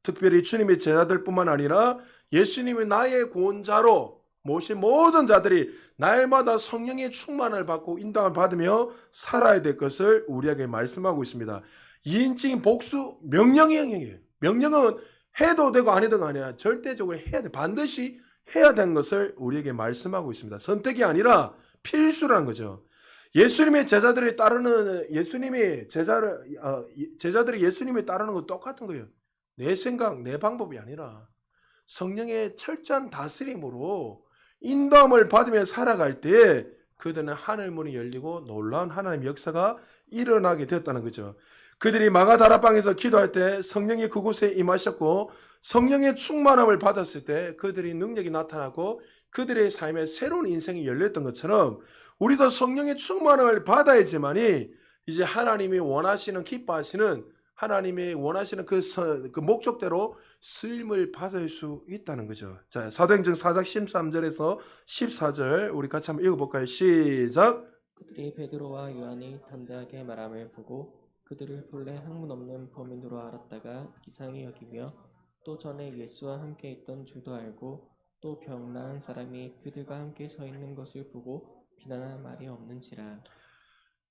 특별히 주님의 제자들뿐만 아니라 예수님이 나의 구원자로 모신 모든 자들이 날마다 성령의 충만을 받고 인도함을 받으며 살아야 될 것을 우리에게 말씀하고 있습니다. 2인칭 복수 명령형이에요. 명령은 해도 되고 안 해도가 아니라 절대적으로 해야 돼. 반드시 해야 되는 것을 우리에게 말씀하고 있습니다. 선택이 아니라 필수라는 거죠. 예수님의 제자들이 따르는 제자들이 예수님을 따르는 건 똑같은 거예요. 내 생각, 내 방법이 아니라 성령의 철저한 다스림으로 인도함을 받으며 살아갈 때 그들은 하늘 문이 열리고 놀라운 하나님의 역사가 일어나게 되었다는 거죠. 그들이 마가다락방에서 기도할 때 성령이 그곳에 임하셨고 성령의 충만함을 받았을 때 그들이 능력이 나타나고 그들의 삶에 새로운 인생이 열렸던 것처럼 우리도 성령의 충만함을 받아야지만이 이제 하나님이 원하시는 기뻐하시는 하나님이 원하시는 그 목적대로 쓰임을 받을 수 있다는 거죠. 자, 사도행전 4장 13절에서 14절 우리 같이 한번 읽어볼까요? 시작. 그들이 베드로와 요한이 담대하게 말함을 보고 그들을 본래 학문 없는 범인으로 알았다가 이상히 여기며 또 전에 예수와 함께 있던 줄도 알고 또 병 나은 사람이 그들과 함께 서 있는 것을 보고 비난할 말이 없는지라.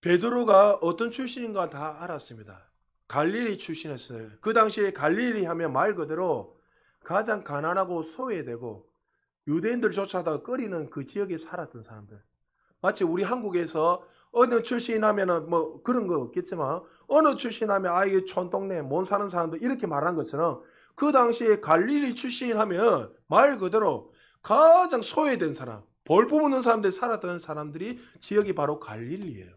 베드로가 어떤 출신인가 다 알았습니다. 갈릴리 출신이었어요. 그 당시에 갈릴리 하면 말 그대로 가장 가난하고 소외되고 유대인들조차도 꺼리는 그 지역에 살았던 사람들. 마치 우리 한국에서 어느 출신 하면은 뭐 그런 거 없겠지만 어느 출신 하면 아 이게 촌동네 못 사는 사람들 이렇게 말한 것처럼 그 당시에 갈릴리 출신 하면 말 그대로 가장 소외된 사람, 벌 뽑는 사람들 살았던 사람들이 지역이 바로 갈릴리예요.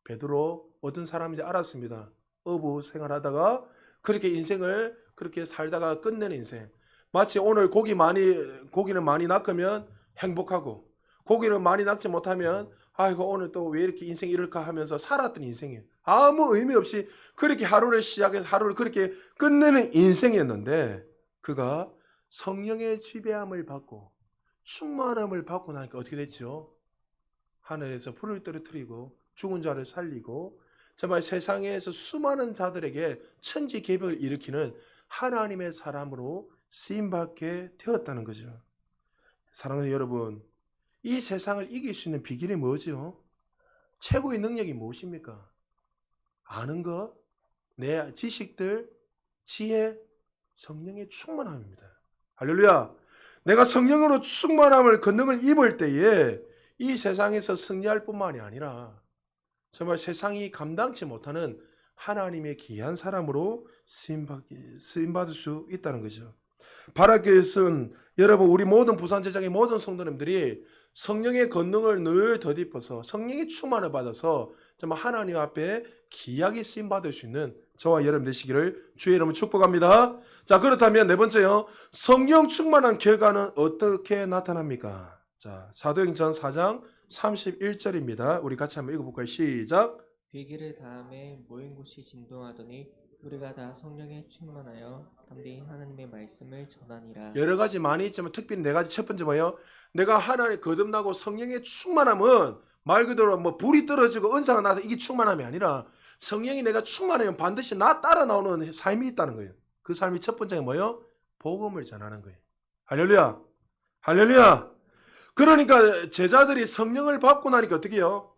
베드로 어떤 사람인지 알았습니다. 어부 생활하다가 그렇게 인생을 그렇게 살다가 끝내는 인생. 마치 오늘 고기는 많이 낚으면 행복하고 고기를 많이 낚지 못하면 아이고 오늘 또 왜 이렇게 인생이 이럴까 하면서 살았던 인생이에요. 아무 의미 없이 그렇게 하루를 시작해서 하루를 그렇게 끝내는 인생이었는데 그가 성령의 지배함을 받고 충만함을 받고 나니까 어떻게 됐죠? 하늘에서 불을 떨어뜨리고 죽은 자를 살리고 정말 세상에서 수많은 자들에게 천지개벽을 일으키는 하나님의 사람으로 쓰임받게 되었다는 거죠. 사랑하는 여러분, 이 세상을 이길 수 있는 비결이 뭐죠? 최고의 능력이 무엇입니까? 아는 것, 내 지식들, 지혜, 성령의 충만함입니다. 할렐루야! 내가 성령으로 충만함을 권능을 입을 때에 이 세상에서 승리할 뿐만이 아니라 정말 세상이 감당치 못하는 하나님의 귀한 사람으로 쓰임받을 수 있다는 거죠. 바라교회에서는 여러분 우리 모든 부산 제작의 모든 성도님들이 성령의 권능을 늘 덧입어서 성령의 충만을 받아서 정말 하나님 앞에 귀하게 쓰임받을 수 있는 저와 여러분 되시기를 주의 이름으로 축복합니다. 자, 그렇다면 네 번째요. 성령 충만한 결과는 어떻게 나타납니까? 자, 사도행전 4장 31절입니다. 우리 같이 한번 읽어볼까요? 시작. 비기를 다음에 모인 곳이 진동하더니 우리가 다 성령에 충만하여 담대히 하나님의 말씀을 전하니라. 여러 가지 많이 있지만 특별히 네 가지. 첫 번째 뭐예요? 내가 하나님 거듭나고 성령의 충만함은 말 그대로 뭐 불이 떨어지고 은사가 나서 이게 충만함이 아니라 성령이 내가 충만하면 반드시 나 따라 나오는 삶이 있다는 거예요. 그 삶이 첫 번째가 뭐예요? 복음을 전하는 거예요. 할렐루야. 할렐루야. 그러니까 제자들이 성령을 받고 나니까 어떻게 해요?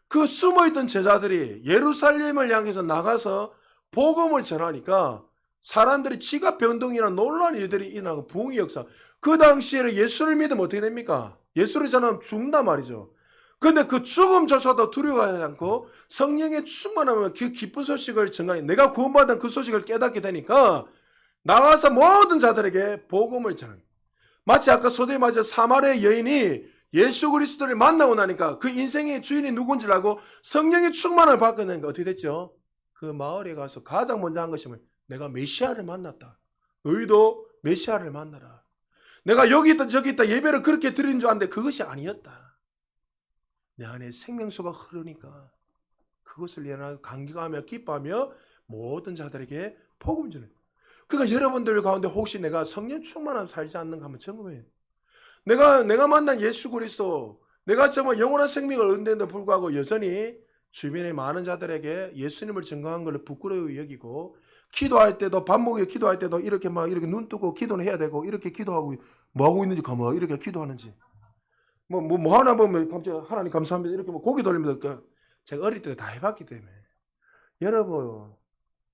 그 숨어있던 제자들이 예루살렘을 향해서 나가서 복음을 전하니까 사람들이 지각 변동이나 놀라운 일들이 일어나고 부흥의 역사. 그 당시에는 예수를 믿으면 어떻게 됩니까? 예수를 전하면 죽는단 말이죠. 근데 그 죽음조차도 두려워하지 않고 성령의 충만하면 그 기쁜 소식을 전하니 내가 구원받은 그 소식을 깨닫게 되니까 나와서 모든 자들에게 복음을 전하니 마치 아까 소도에 맞아 사마리아 여인이 예수 그리스도를 만나고 나니까 그 인생의 주인이 누군지 알고 성령의 충만을 받게 되니까 어떻게 됐죠? 그 마을에 가서 가장 먼저 한 것이 내가 메시아를 만났다. 너희도 메시아를 만나라. 내가 여기 있다 저기 있다 예배를 그렇게 드린 줄 알았는데 그것이 아니었다. 내 안에 생명수가 흐르니까 그것을 예언하고 감격하며 기뻐하며 모든 자들에게 복음 주는. 그러니까 여러분들 가운데 혹시 내가 성령 충만함 살지 않는가 한번 점검해요. 내가 만난 예수 그리스도, 내가 정말 영원한 생명을 얻는데도 불구하고 여전히 주변의 많은 자들에게 예수님을 증거한 걸 부끄러워 여기고 기도할 때도 밥 먹여 기도할 때도 이렇게 막 이렇게 눈 뜨고 기도는 해야 되고 이렇게 기도하고 뭐 하고 있는지 가만 이렇게 기도하는지 뭐 하나 보면 갑자기 하나님 감사합니다 이렇게 뭐 고개 돌립니다. 제가 어릴 때 다 해봤기 때문에 여러분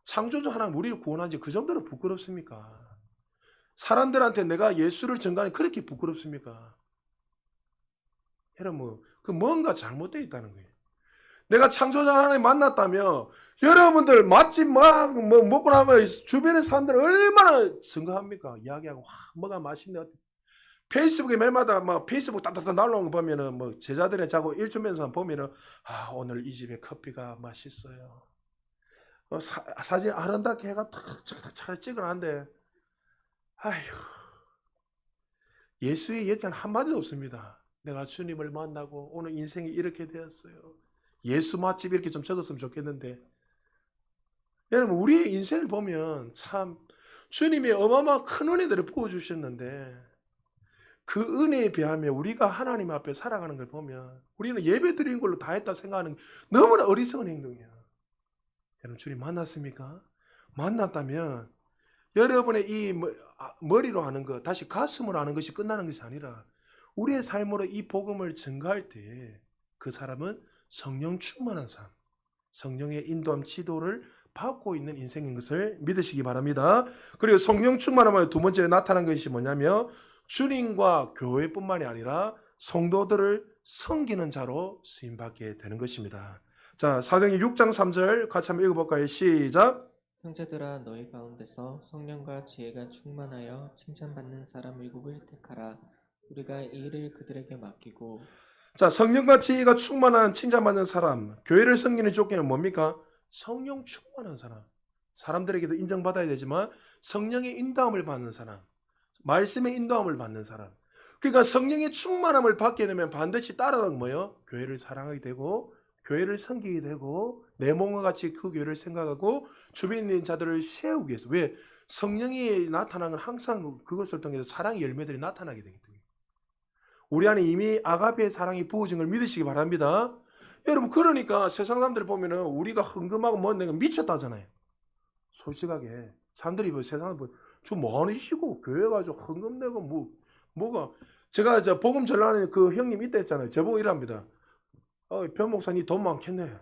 창조주 하나님 우리를 구원한 지 그 정도로 부끄럽습니까? 사람들한테 내가 예수를 전가하니 그렇게 부끄럽습니까? 여러분, 그 뭔가 잘못되어 있다는 거예요. 내가 창조자 하나님 만났다며 여러분들 맛집 막 뭐 먹고 나면 주변의 사람들 얼마나 증거합니까? 이야기하고 와 뭐가 맛있네. 페이스북에 매일마다 막 페이스북 딱딱딱 날라오는 거 보면은 뭐 제자들의 자고 일주면서 보면은 아 오늘 이 집에 커피가 맛있어요. 사진 아름답게 해가 탁탁탁 찍어놨는데 아휴 예수의 예찬 한마디도 없습니다. 내가 주님을 만나고 오늘 인생이 이렇게 되었어요. 예수 맛집 이렇게 좀 적었으면 좋겠는데 여러분 우리의 인생을 보면 참 주님이 어마어마한 큰 은혜들을 부어주셨는데 그 은혜에 비하면 우리가 하나님 앞에 살아가는 걸 보면 우리는 예배 드리는 걸로 다 했다 생각하는 너무나 어리석은 행동이야. 여러분 주님 만났습니까? 만났다면 여러분의 이 머리로 하는 것 다시 가슴으로 하는 것이 끝나는 것이 아니라 우리의 삶으로 이 복음을 전가할 때 그 사람은 성령 충만한 삶, 성령의 인도함 지도를 받고 있는 인생인 것을 믿으시기 바랍니다. 그리고 성령 충만하면 두 번째 나타난 것이 뭐냐면 주님과 교회뿐만이 아니라 성도들을 섬기는 자로 쓰임받게 되는 것입니다. 자, 사도행전 6장 3절 같이 한번 읽어볼까요? 시작. 형제들아 너희 가운데서 성령과 지혜가 충만하여 칭찬받는 사람 일곱을 택하라. 우리가 이 일을 그들에게 맡기고. 자, 성령과 지혜가 충만한 칭찬받는 사람, 교회를 섬기는 조건은 뭡니까? 성령 충만한 사람. 사람들에게도 인정받아야 되지만 성령의 인도함을 받는 사람, 말씀의 인도함을 받는 사람. 그러니까 성령의 충만함을 받게 되면 반드시 따라가는 뭐예요? 교회를 사랑하게 되고 교회를 섬기게 되고 내 몸과 같이 그 교회를 생각하고 주변에 있는 자들을 세우기 위해서. 왜? 성령이 나타나는 건 항상 그것을 통해서 사랑의 열매들이 나타나게 되기 때문에. 우리 안에 이미 아가페의 사랑이 부어진 걸 믿으시기 바랍니다. 여러분 그러니까 세상 사람들 보면은 우리가 흥금하고 뭐 내가 미쳤다잖아요. 솔직하게 사람들이 뭐 세상을 보면 저 뭐하시고 교회 가서 흥금 내고 뭐가 제가 저 복음 전하는 그 형님 이때 했잖아요. 저보고 이랍니다. 변 목사님 돈 많겠네.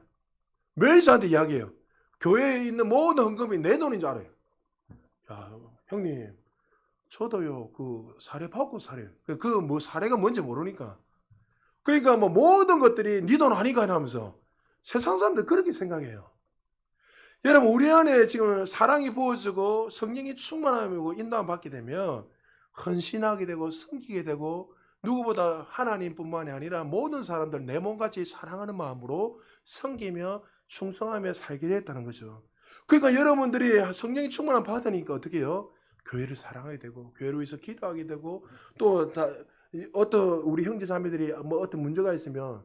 매일 저한테 이야기해요. 교회에 있는 모든 헌금이 내 돈인 줄 알아요. 야 형님 저도요 그 사례 받고 살아요. 그 뭐 사례가 뭔지 모르니까. 그러니까 뭐 모든 것들이 네 돈 아니가 하면서 세상 사람들 그렇게 생각해요. 여러분 우리 안에 지금 사랑이 부어지고 성령이 충만함이고 인도함 받게 되면 헌신하게 되고 섬기게 되고 누구보다 하나님뿐만이 아니라 모든 사람들 내 몸같이 사랑하는 마음으로 섬기며 충성하며 살게 됐다는 거죠. 그러니까 여러분들이 성령이 충만함 받으니까 어떻게 해요? 교회를 사랑하게 되고 교회를 위해서 기도하게 되고 또 어떤 우리 형제 자매들이 뭐 어떤 문제가 있으면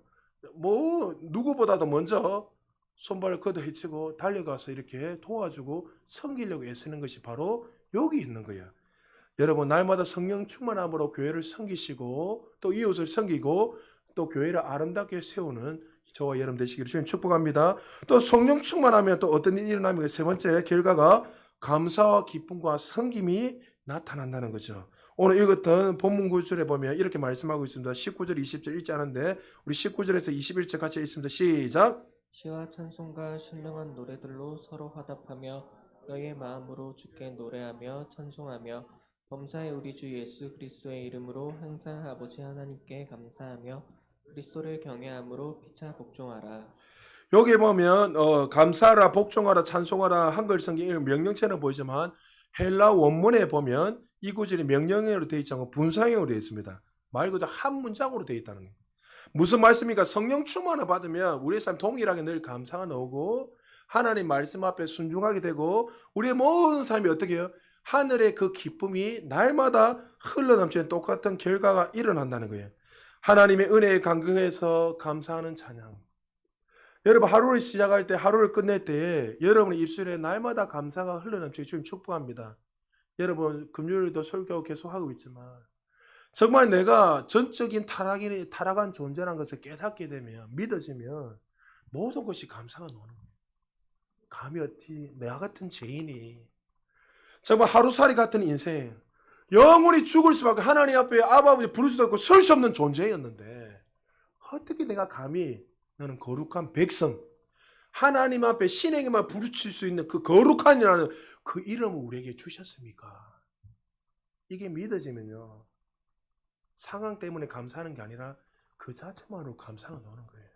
뭐 누구보다도 먼저 손발을 걷어헤치고 달려가서 이렇게 도와주고 섬기려고 애쓰는 것이 바로 여기 있는 거야. 여러분 날마다 성령 충만함으로 교회를 섬기시고 또 이웃을 섬기고 또 교회를 아름답게 세우는 저와 여러분 되시기를 주님 축복합니다. 또 성령 충만하면 또 어떤 일이 일어나면 세 번째 결과가 감사와 기쁨과 섬김이 나타난다는 거죠. 오늘 읽었던 본문 구절에 보면 이렇게 말씀하고 있습니다. 19절 20절 읽지 않은데 우리 19절에서 21절 같이 읽습니다. 시작. 시와 찬송과 신령한 노래들로 서로 화답하며 너희의 마음으로 주께 노래하며 찬송하며 범사의 우리 주 예수 그리스도의 이름으로 항상 아버지 하나님께 감사하며 그리스도를 경외함으로 피차 복종하라. 여기 보면 감사하라, 복종하라, 찬송하라 한글 성경 명령체는 보이지만 헬라 원문에 보면 이 구절이 명령형으로 되어 있지 않고 분사형으로 되어 있습니다. 말 그대로 한 문장으로 되어 있다는 거예요. 무슨 말씀입니까? 성령 충만을 받으면 우리의 삶 동일하게 늘 감사가 나오고 하나님 말씀 앞에 순종하게 되고 우리의 모든 삶이 어떻게 해요? 하늘의 그 기쁨이 날마다 흘러넘치는 똑같은 결과가 일어난다는 거예요. 하나님의 은혜에 감격해서 감사하는 찬양. 여러분 하루를 시작할 때 하루를 끝낼 때 여러분의 입술에 날마다 감사가 흘러넘치게 주님 축복합니다. 여러분 금요일도 설교 계속하고 있지만 정말 내가 전적인 타락한 존재라는 것을 깨닫게 되면 믿어지면 모든 것이 감사가 나오는 거예요. 감히 어찌 내가 같은 죄인이 정말 하루살이 같은 인생 영원히 죽을 수밖에 하나님 앞에 아버지 부를 수도 없고 설 수 없는 존재였는데 어떻게 내가 감히 너는 거룩한 백성 하나님 앞에 신에게만 부르칠 수 있는 그 거룩한이라는 그 이름을 우리에게 주셨습니까? 이게 믿어지면요. 상황 때문에 감사하는 게 아니라 그 자체만으로 감사가 나오는 거예요.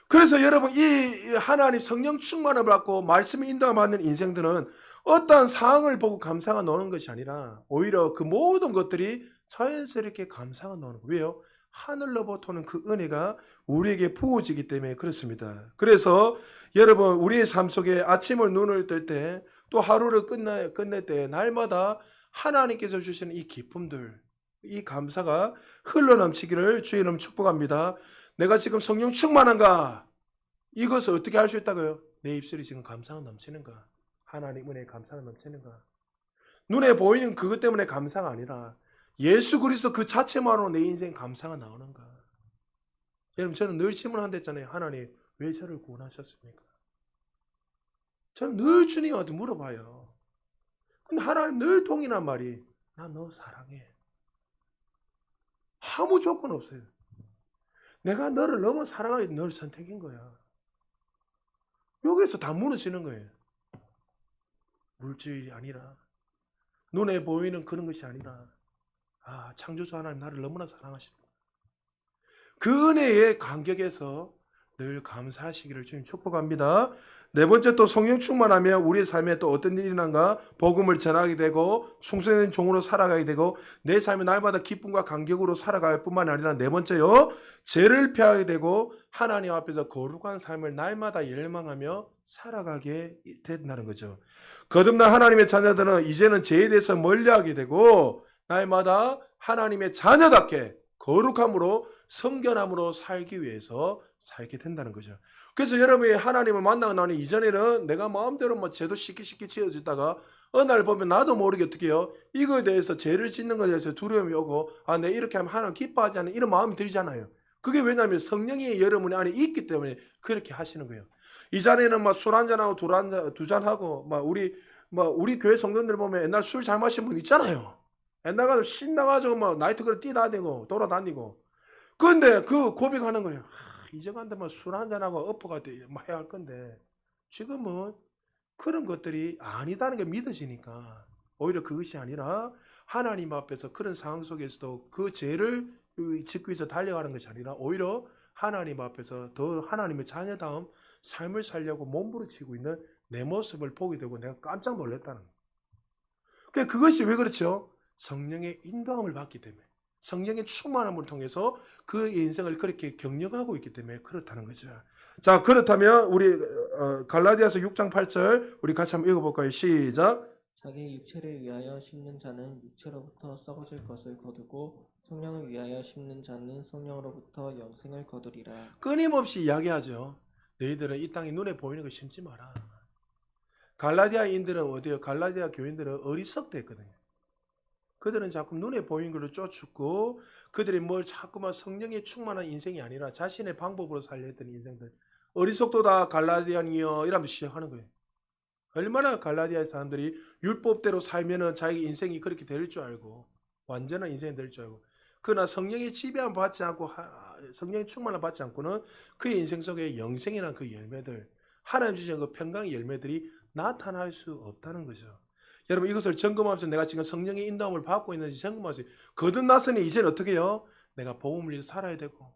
그래서 여러분 이 하나님 성령 충만을 받고 말씀의 인도를 받는 인생들은 어떠한 상황을 보고 감사가 나오는 것이 아니라 오히려 그 모든 것들이 자연스럽게 감사가 나오는 거예요. 왜요? 하늘로부터 오는 그 은혜가 우리에게 부어지기 때문에 그렇습니다. 그래서 여러분 우리의 삶 속에 아침을 눈을 뜰 때 또 하루를 끝낼 때 날마다 하나님께서 주시는 이 기쁨들, 이 감사가 흘러넘치기를 주의 이름 축복합니다. 내가 지금 성령 충만한가? 이것을 어떻게 할 수 있다고요? 내 입술이 지금 감사가 넘치는가? 하나님 은혜에 감사가 넘치는가? 눈에 보이는 그것 때문에 감사가 아니라 예수 그리스도 그 자체만으로 내 인생 감사가 나오는가? 여러분 저는 늘 질문한다 했잖아요. 하나님 왜 저를 구원하셨습니까? 저는 늘 주님한테 물어봐요. 근데 하나님 늘 동일한 말이 나 너 사랑해. 아무 조건 없어요. 내가 너를 너무 사랑하기 널 선택인 거야. 여기서 다 무너지는 거예요. 물질이 아니라 눈에 보이는 그런 것이 아니라 창조주 하나님 나를 너무나 사랑하시는 거야. 그 은혜의 간격에서 늘 감사하시기를 주님 축복합니다. 네 번째 또 성령 충만하면 우리의 삶에 또 어떤 일이 일어난가? 복음을 전하게 되고 충성된 종으로 살아가게 되고 내 삶이 날마다 기쁨과 감격으로 살아갈 뿐만 아니라 네 번째요. 죄를 피하게 되고 하나님 앞에서 거룩한 삶을 날마다 열망하며 살아가게 된다는 거죠. 거듭난 하나님의 자녀들은 이제는 죄에 대해서 멀리하게 되고 날마다 하나님의 자녀답게 거룩함으로 성결함으로 살기 위해서 살게 된다는 거죠. 그래서 여러분이 하나님을 만나고 나니 이전에는 내가 마음대로 죄도 쉽게 지어지다가 어느 날 보면 나도 모르게 어떻게 해요? 이거에 대해서 죄를 짓는 것에 대해서 두려움이 오고 내가 이렇게 하면 하나님 기뻐하지 않는 이런 마음이 들잖아요. 그게 왜냐하면 성령이 여러분 안에 있기 때문에 그렇게 하시는 거예요. 이 자리에는 술 한잔하고 두 잔하고 우리 교회 성도들 보면 옛날 술 잘 마신 분 있잖아요. 옛날 가서 신나가지고 나이트클럽 뛰다니고 돌아다니고. 그런데 그 고백하는 거예요. 이제 간데 술 한잔하고 엎어가 해야 할 건데 지금은 그런 것들이 아니다는 게 믿어지니까 오히려 그것이 아니라 하나님 앞에서 그런 상황 속에서도 그 죄를 짓기 위해서 달려가는 것이 아니라 오히려 하나님 앞에서 더 하나님의 자녀다움 삶을 살려고 몸부림치고 있는 내 모습을 보게 되고 내가 깜짝 놀랐다는 거예요. 그것이 왜 그렇죠? 성령의 인도함을 받기 때문에 성령의 충만함을 통해서 그 인생을 그렇게 경영하고 있기 때문에 그렇다는 거죠. 자, 그렇다면 우리 갈라디아서 6장 8절 우리 같이 한번 읽어볼까요? 시작. 자기 육체를 위하여 심는 자는 육체로부터 썩어질 것을 거두고 성령을 위하여 심는 자는 성령으로부터 영생을 거두리라. 끊임없이 이야기하죠. 너희들은 이 땅에 눈에 보이는 걸 심지 마라. 갈라디아인들은 어디요? 갈라디아 교인들은 어리석대 했거든요. 그들은 자꾸 눈에 보이는 것을 쫓고 그들이 뭘 자꾸만 성령에 충만한 인생이 아니라 자신의 방법으로 살려 했던 인생들. 어리석도다 갈라디아니여 이러면서 시작하는 거예요. 얼마나 갈라디아 사람들이 율법대로 살면은 자기 인생이 그렇게 될 줄 알고 완전한 인생이 될 줄 알고 그러나 성령의 지배함을 받지 않고 성령의 충만을 받지 않고는 그의 인생 속에 영생이라는 그 열매들 하나님 주신 그 평강의 열매들이 나타날 수 없다는 거죠. 여러분 이것을 점검하면서 내가 지금 성령의 인도함을 받고 있는지 점검하세요. 거듭났으니 이제는 어떻게 해요? 내가 복음을 위해서 살아야 되고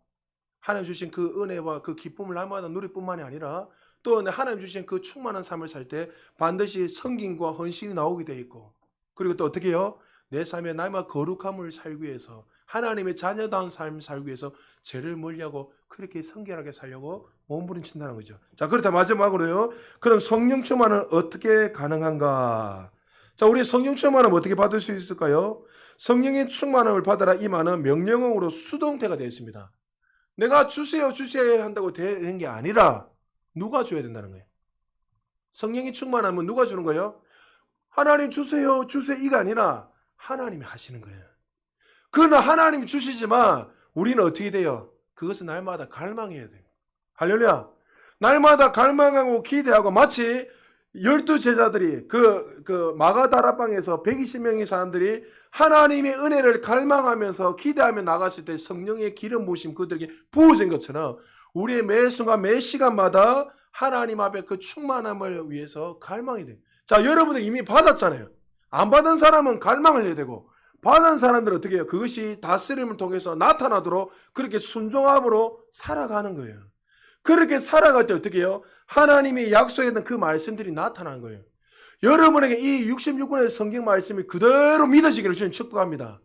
하나님 주신 그 은혜와 그 기쁨을 날마다 누릴 뿐만이 아니라 또 하나님 주신 그 충만한 삶을 살 때 반드시 성김과 헌신이 나오게 돼 있고 그리고 또 어떻게 해요? 내 삶에 날마다 거룩함을 살기 위해서 하나님의 자녀다운 삶을 살기 위해서 죄를 멀리하고 그렇게 성결하게 살려고 몸부림친다는 거죠. 자, 그렇다 마지막으로요. 그럼 성령 충만은 어떻게 가능한가? 자, 우리 성령 충만은 어떻게 받을 수 있을까요? 성령의 충만함을 받아라 이 말은 명령어로 수동태가 되어 있습니다. 내가 주세요 한다고 된 게 아니라 누가 줘야 된다는 거예요. 성령이 충만하면 누가 주는 거예요? 하나님 주세요 이가 아니라 하나님이 하시는 거예요. 그러나 하나님이 주시지만 우리는 어떻게 돼요? 그것은 날마다 갈망해야 돼요. 할렐루야. 날마다 갈망하고 기대하고 마치 12제자들이 그 마가다라방에서 120명의 사람들이 하나님의 은혜를 갈망하면서 기대하며 나갔을 때 성령의 기름 부으심 그들에게 부어진 것처럼 우리의 매 순간 매 시간마다 하나님 앞에 그 충만함을 위해서 갈망이 돼요. 자, 여러분들 이미 받았잖아요. 안 받은 사람은 갈망을 해야 되고 받은 사람들은 어떻게 해요? 그것이 다스림을 통해서 나타나도록 그렇게 순종함으로 살아가는 거예요. 그렇게 살아갈 때 어떻게 해요? 하나님이 약속했던 그 말씀들이 나타나는 거예요. 여러분에게 이 66권의 성경 말씀이 그대로 믿어지기를 주님 축복합니다.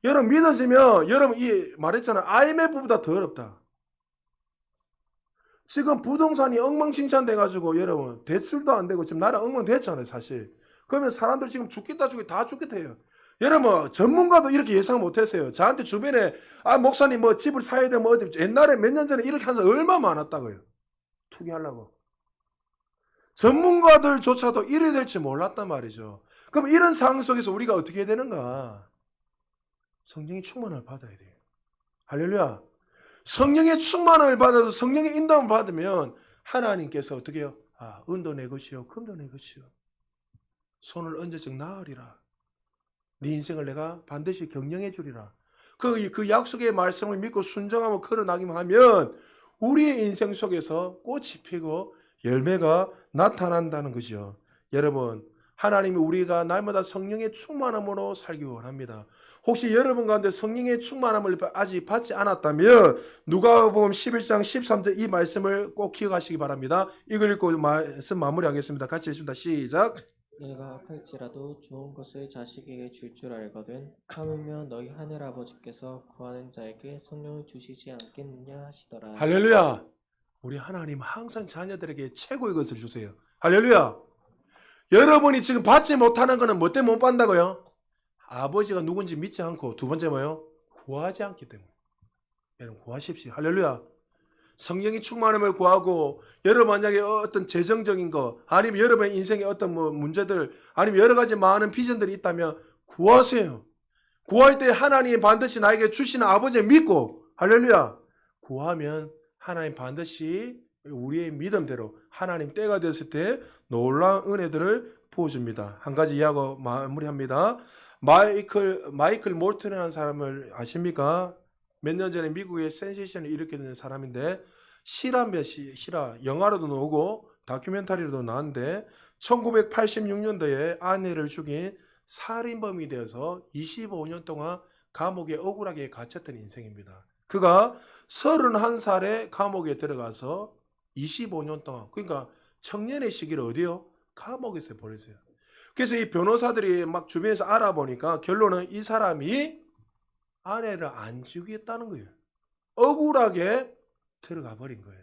여러분 믿어지면 여러분 이 말했잖아요. IMF보다 더 어렵다. 지금 부동산이 엉망진창 돼가지고 여러분 대출도 안 되고 지금 나라 엉망됐잖아요 사실. 그러면 사람들 지금 죽겠다 다 죽겠다 해요. 여러분 전문가도 이렇게 예상 못했어요. 저한테 주변에 목사님 뭐 집을 사야 돼 뭐 어디 옛날에 몇 년 전에 이렇게 하는 사람 얼마 많았다고요. 투기하려고. 전문가들조차도 이래 될지 몰랐단 말이죠. 그럼 이런 상황 속에서 우리가 어떻게 해야 되는가? 성령의 충만을 받아야 돼요. 할렐루야. 성령의 충만을 받아서 성령의 인도함을 받으면 하나님께서 어떻게 해요? 은도 내 것이요 금도 내 것이요 손을 얹어적 나으리라. 네 인생을 내가 반드시 경영해 주리라. 그 약속의 말씀을 믿고 순종하고 걸어나기만 하면 우리의 인생 속에서 꽃이 피고 열매가 나타난다는 거죠. 여러분 하나님이 우리가 날마다 성령의 충만함으로 살기 원합니다. 혹시 여러분 가운데 성령의 충만함을 아직 받지 않았다면 누가복음 11장 13절 이 말씀을 꼭 기억하시기 바랍니다. 이걸 읽고 말씀 마무리하겠습니다. 같이 읽습니다. 시작. 내가 악할지라도 좋은 것을 자식에게 줄 줄 알거든 하물며 너희 하늘 아버지께서 구하는 자에게 성령을 주시지 않겠느냐 하시더라. 할렐루야. 우리 하나님 항상 자녀들에게 최고의 것을 주세요. 할렐루야. 여러분이 지금 받지 못하는 것은 뭐 때문에 못 받는다고요? 아버지가 누군지 믿지 않고 두 번째 뭐요? 구하지 않기 때문에. 여러분 구하십시오. 할렐루야. 성령이 충만함을 구하고 여러분 만약에 어떤 재정적인 거 아니면 여러분 인생의 어떤 뭐 문제들 아니면 여러 가지 많은 비전들이 있다면 구하세요. 구할 때 하나님 반드시 나에게 주시는 아버지 믿고 할렐루야. 구하면 하나님 반드시 우리의 믿음대로 하나님 때가 됐을 때 놀라운 은혜들을 부어줍니다. 한 가지 이야기 마무리합니다. 마이클 몰튼이라는 사람을 아십니까? 몇 년 전에 미국의 센세이션을 일으키는 사람인데 실화 영화로도 나오고 다큐멘터리로도 나왔는데 1986년도에 아내를 죽인 살인범이 되어서 25년 동안 감옥에 억울하게 갇혔던 인생입니다. 그가 31살에 감옥에 들어가서 25년 동안 그러니까 청년의 시기를 어디요? 감옥에서 보냈어요. 그래서 이 변호사들이 막 주변에서 알아보니까 결론은 이 사람이 아내를 안 죽였다는 거예요. 억울하게 들어가 버린 거예요.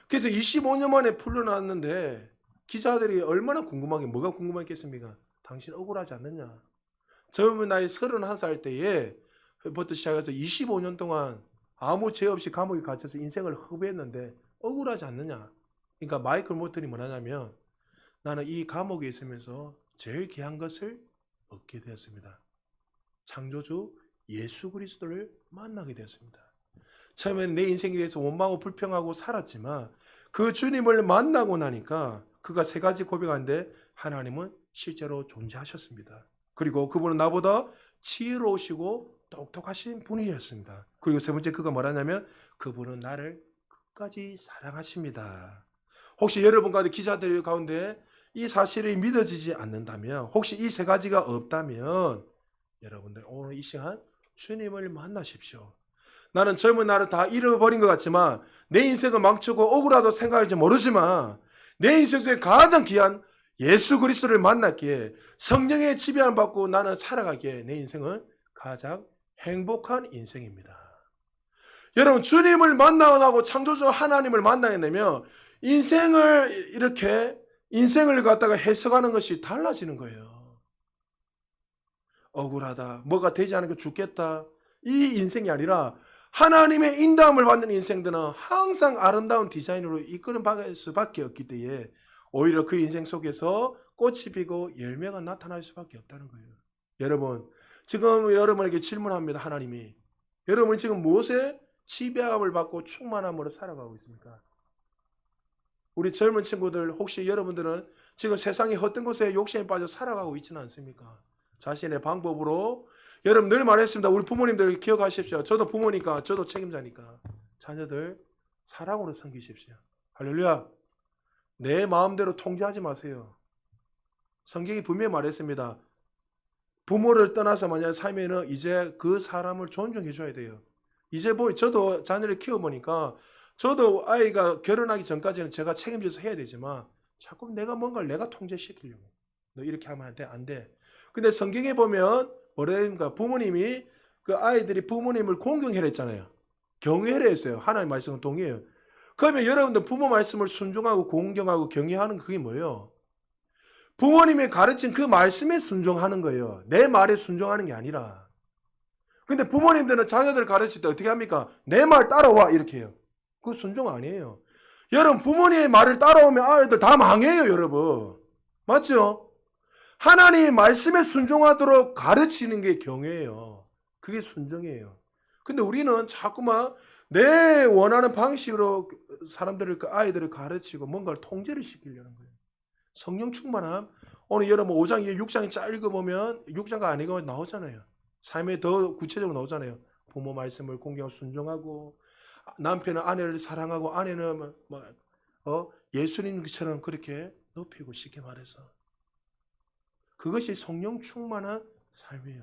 그래서 25년 만에 풀려났는데 기자들이 얼마나 궁금하게 뭐가 궁금했겠습니까? 당신 억울하지 않느냐? 젊은 나이 31살 때에부터 시작해서 25년 동안 아무 죄 없이 감옥에 갇혀서 인생을 허비했는데 억울하지 않느냐? 그러니까 마이클 모튼이 뭐냐면 나는 이 감옥에 있으면서 제일 귀한 것을 얻게 되었습니다. 창조주 예수 그리스도를 만나게 되었습니다. 처음에는 내 인생에 대해서 원망하고 불평하고 살았지만 그 주님을 만나고 나니까 그가 세 가지 고백하는데 하나님은 실제로 존재하셨습니다. 그리고 그분은 나보다 지혜로우시고 똑똑하신 분이셨습니다. 그리고 세 번째 그가 뭐라냐면 그분은 나를 끝까지 사랑하십니다. 혹시 여러분 가운데 기자들 가운데 이 사실이 믿어지지 않는다면 혹시 이 세 가지가 없다면 여러분들 오늘 이 시간 주님을 만나십시오. 나는 젊은 날을 다 잃어버린 것 같지만 내 인생을 망치고 억울하다고 생각할지 모르지만 내 인생 속에 가장 귀한 예수 그리스도를 만났기에 성령의 지배함을 받고 나는 살아가기에 내 인생은 가장 행복한 인생입니다. 여러분 주님을 만나고 창조주 하나님을 만나게 되면 인생을 갖다가 해석하는 것이 달라지는 거예요. 억울하다. 뭐가 되지 않으니까 죽겠다. 이 인생이 아니라 하나님의 인도함을 받는 인생들은 항상 아름다운 디자인으로 이끄는 수밖에 없기 때문에 오히려 그 인생 속에서 꽃이 피고 열매가 나타날 수밖에 없다는 거예요. 여러분 지금 여러분에게 질문합니다. 하나님이 여러분 지금 무엇에 지배함을 받고 충만함으로 살아가고 있습니까? 우리 젊은 친구들 혹시 여러분들은 지금 세상의 헛된 곳에 욕심에 빠져 살아가고 있지는 않습니까? 자신의 방법으로 여러분 늘 말했습니다. 우리 부모님들 기억하십시오. 저도 부모니까 저도 책임자니까 자녀들 사랑으로 섬기십시오. 할렐루야. 내 마음대로 통제하지 마세요. 성경이 분명히 말했습니다. 부모를 떠나서 만약 살면은 이제 그 사람을 존중해 줘야 돼요. 이제 저도 자녀를 키워보니까 저도 아이가 결혼하기 전까지는 제가 책임져서 해야 되지만 자꾸 내가 뭔가를 내가 통제시키려고. 너 이렇게 하면 안 돼, 안 돼. 근데 성경에 보면 뭐랍니까? 부모님이 그 아이들이 부모님을 공경해라 했잖아요. 경외해라 했어요. 하나님 말씀은 동의해요. 그러면 여러분들 부모 말씀을 순종하고 공경하고 경외하는 그게 뭐예요? 부모님이 가르친 그 말씀에 순종하는 거예요. 내 말에 순종하는 게 아니라. 근데 부모님들은 자녀들 가르칠 때 어떻게 합니까? 내 말 따라와 이렇게 해요. 그거 순종 아니에요. 여러분 부모님의 말을 따라오면 아이들 다 망해요 여러분. 맞죠? 하나님의 말씀에 순종하도록 가르치는 게 경외예요. 그게 순종이에요. 근데 우리는 자꾸만 내 원하는 방식으로 사람들을, 아이들을 가르치고 뭔가를 통제를 시키려는 거예요. 성령 충만함. 오늘 여러분 5장 6장이 쫙 읽어보면 6장가 아니고 나오잖아요. 삶에 더 구체적으로 나오잖아요. 부모 말씀을 공경하고 순종하고 남편은 아내를 사랑하고 아내는 예수님처럼 그렇게 높이고 쉽게 말해서 그것이 성령 충만한 삶이에요.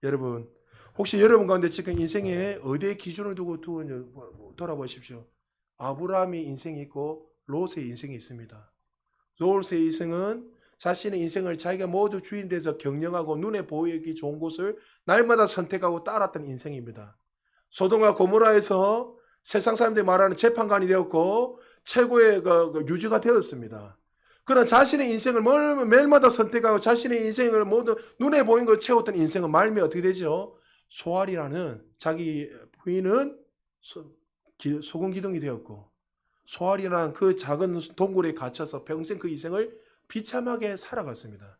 여러분 혹시 여러분 가운데 지금 인생에 어디에 기준을 두고 돌아보십시오. 아브라함의 인생이 있고 롯의 인생이 있습니다. 롯의 인생은 자신의 인생을 자기가 모두 주인 돼서 경영하고 눈에 보이기 좋은 곳을 날마다 선택하고 따랐던 인생입니다. 소돔과 고모라에서 세상 사람들이 말하는 재판관이 되었고 최고의 유지가 되었습니다. 그러나 자신의 인생을 매일마다 선택하고 자신의 인생을 모두 눈에 보이는 걸 채웠던 인생은 말미 어떻게 되죠? 소알이라는 자기 부인은 소금 기둥이 되었고 소알이라는 그 작은 동굴에 갇혀서 평생 그 인생을 비참하게 살아갔습니다.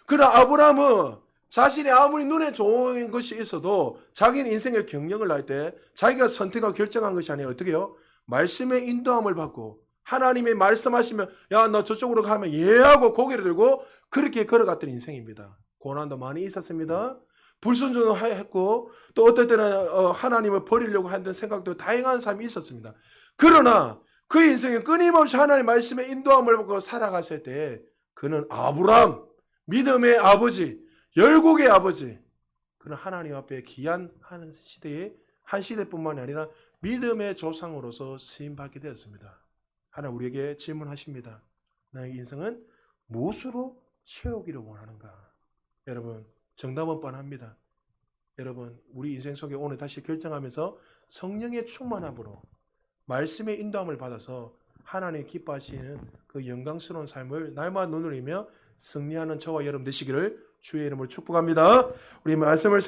그러나 아브라함은 자신이 아무리 눈에 좋은 것이 있어도 자기는 인생의 경영을 할 때 자기가 선택하고 결정한 것이 아니라 어떻게 해요? 말씀의 인도함을 받고 하나님이 말씀하시면 야 너 저쪽으로 가면 예 하고 고개를 들고 그렇게 걸어갔던 인생입니다. 고난도 많이 있었습니다. 불순종도 했고 또 어떨 때는 하나님을 버리려고 하는 생각도 다양한 삶이 있었습니다. 그러나 그 인생에 끊임없이 하나님의 말씀의 인도함을 받고 살아갔을 때 그는 아브라함, 믿음의 아버지, 열국의 아버지, 그는 하나님 앞에 귀한 한 시대뿐만이 아니라 믿음의 조상으로서 쓰임받게 되었습니다. 하나님 우리에게 질문하십니다. 나의 인생은 무엇으로 채우기를 원하는가? 여러분 정답은 뻔합니다. 여러분 우리 인생 속에 오늘 다시 결정하면서 성령의 충만함으로 말씀의 인도함을 받아서 하나님 기뻐하시는 그 영광스러운 삶을 날마다 눈을 이며 승리하는 저와 여러분 되시기를 주의 이름으로 축복합니다. 우리 말씀을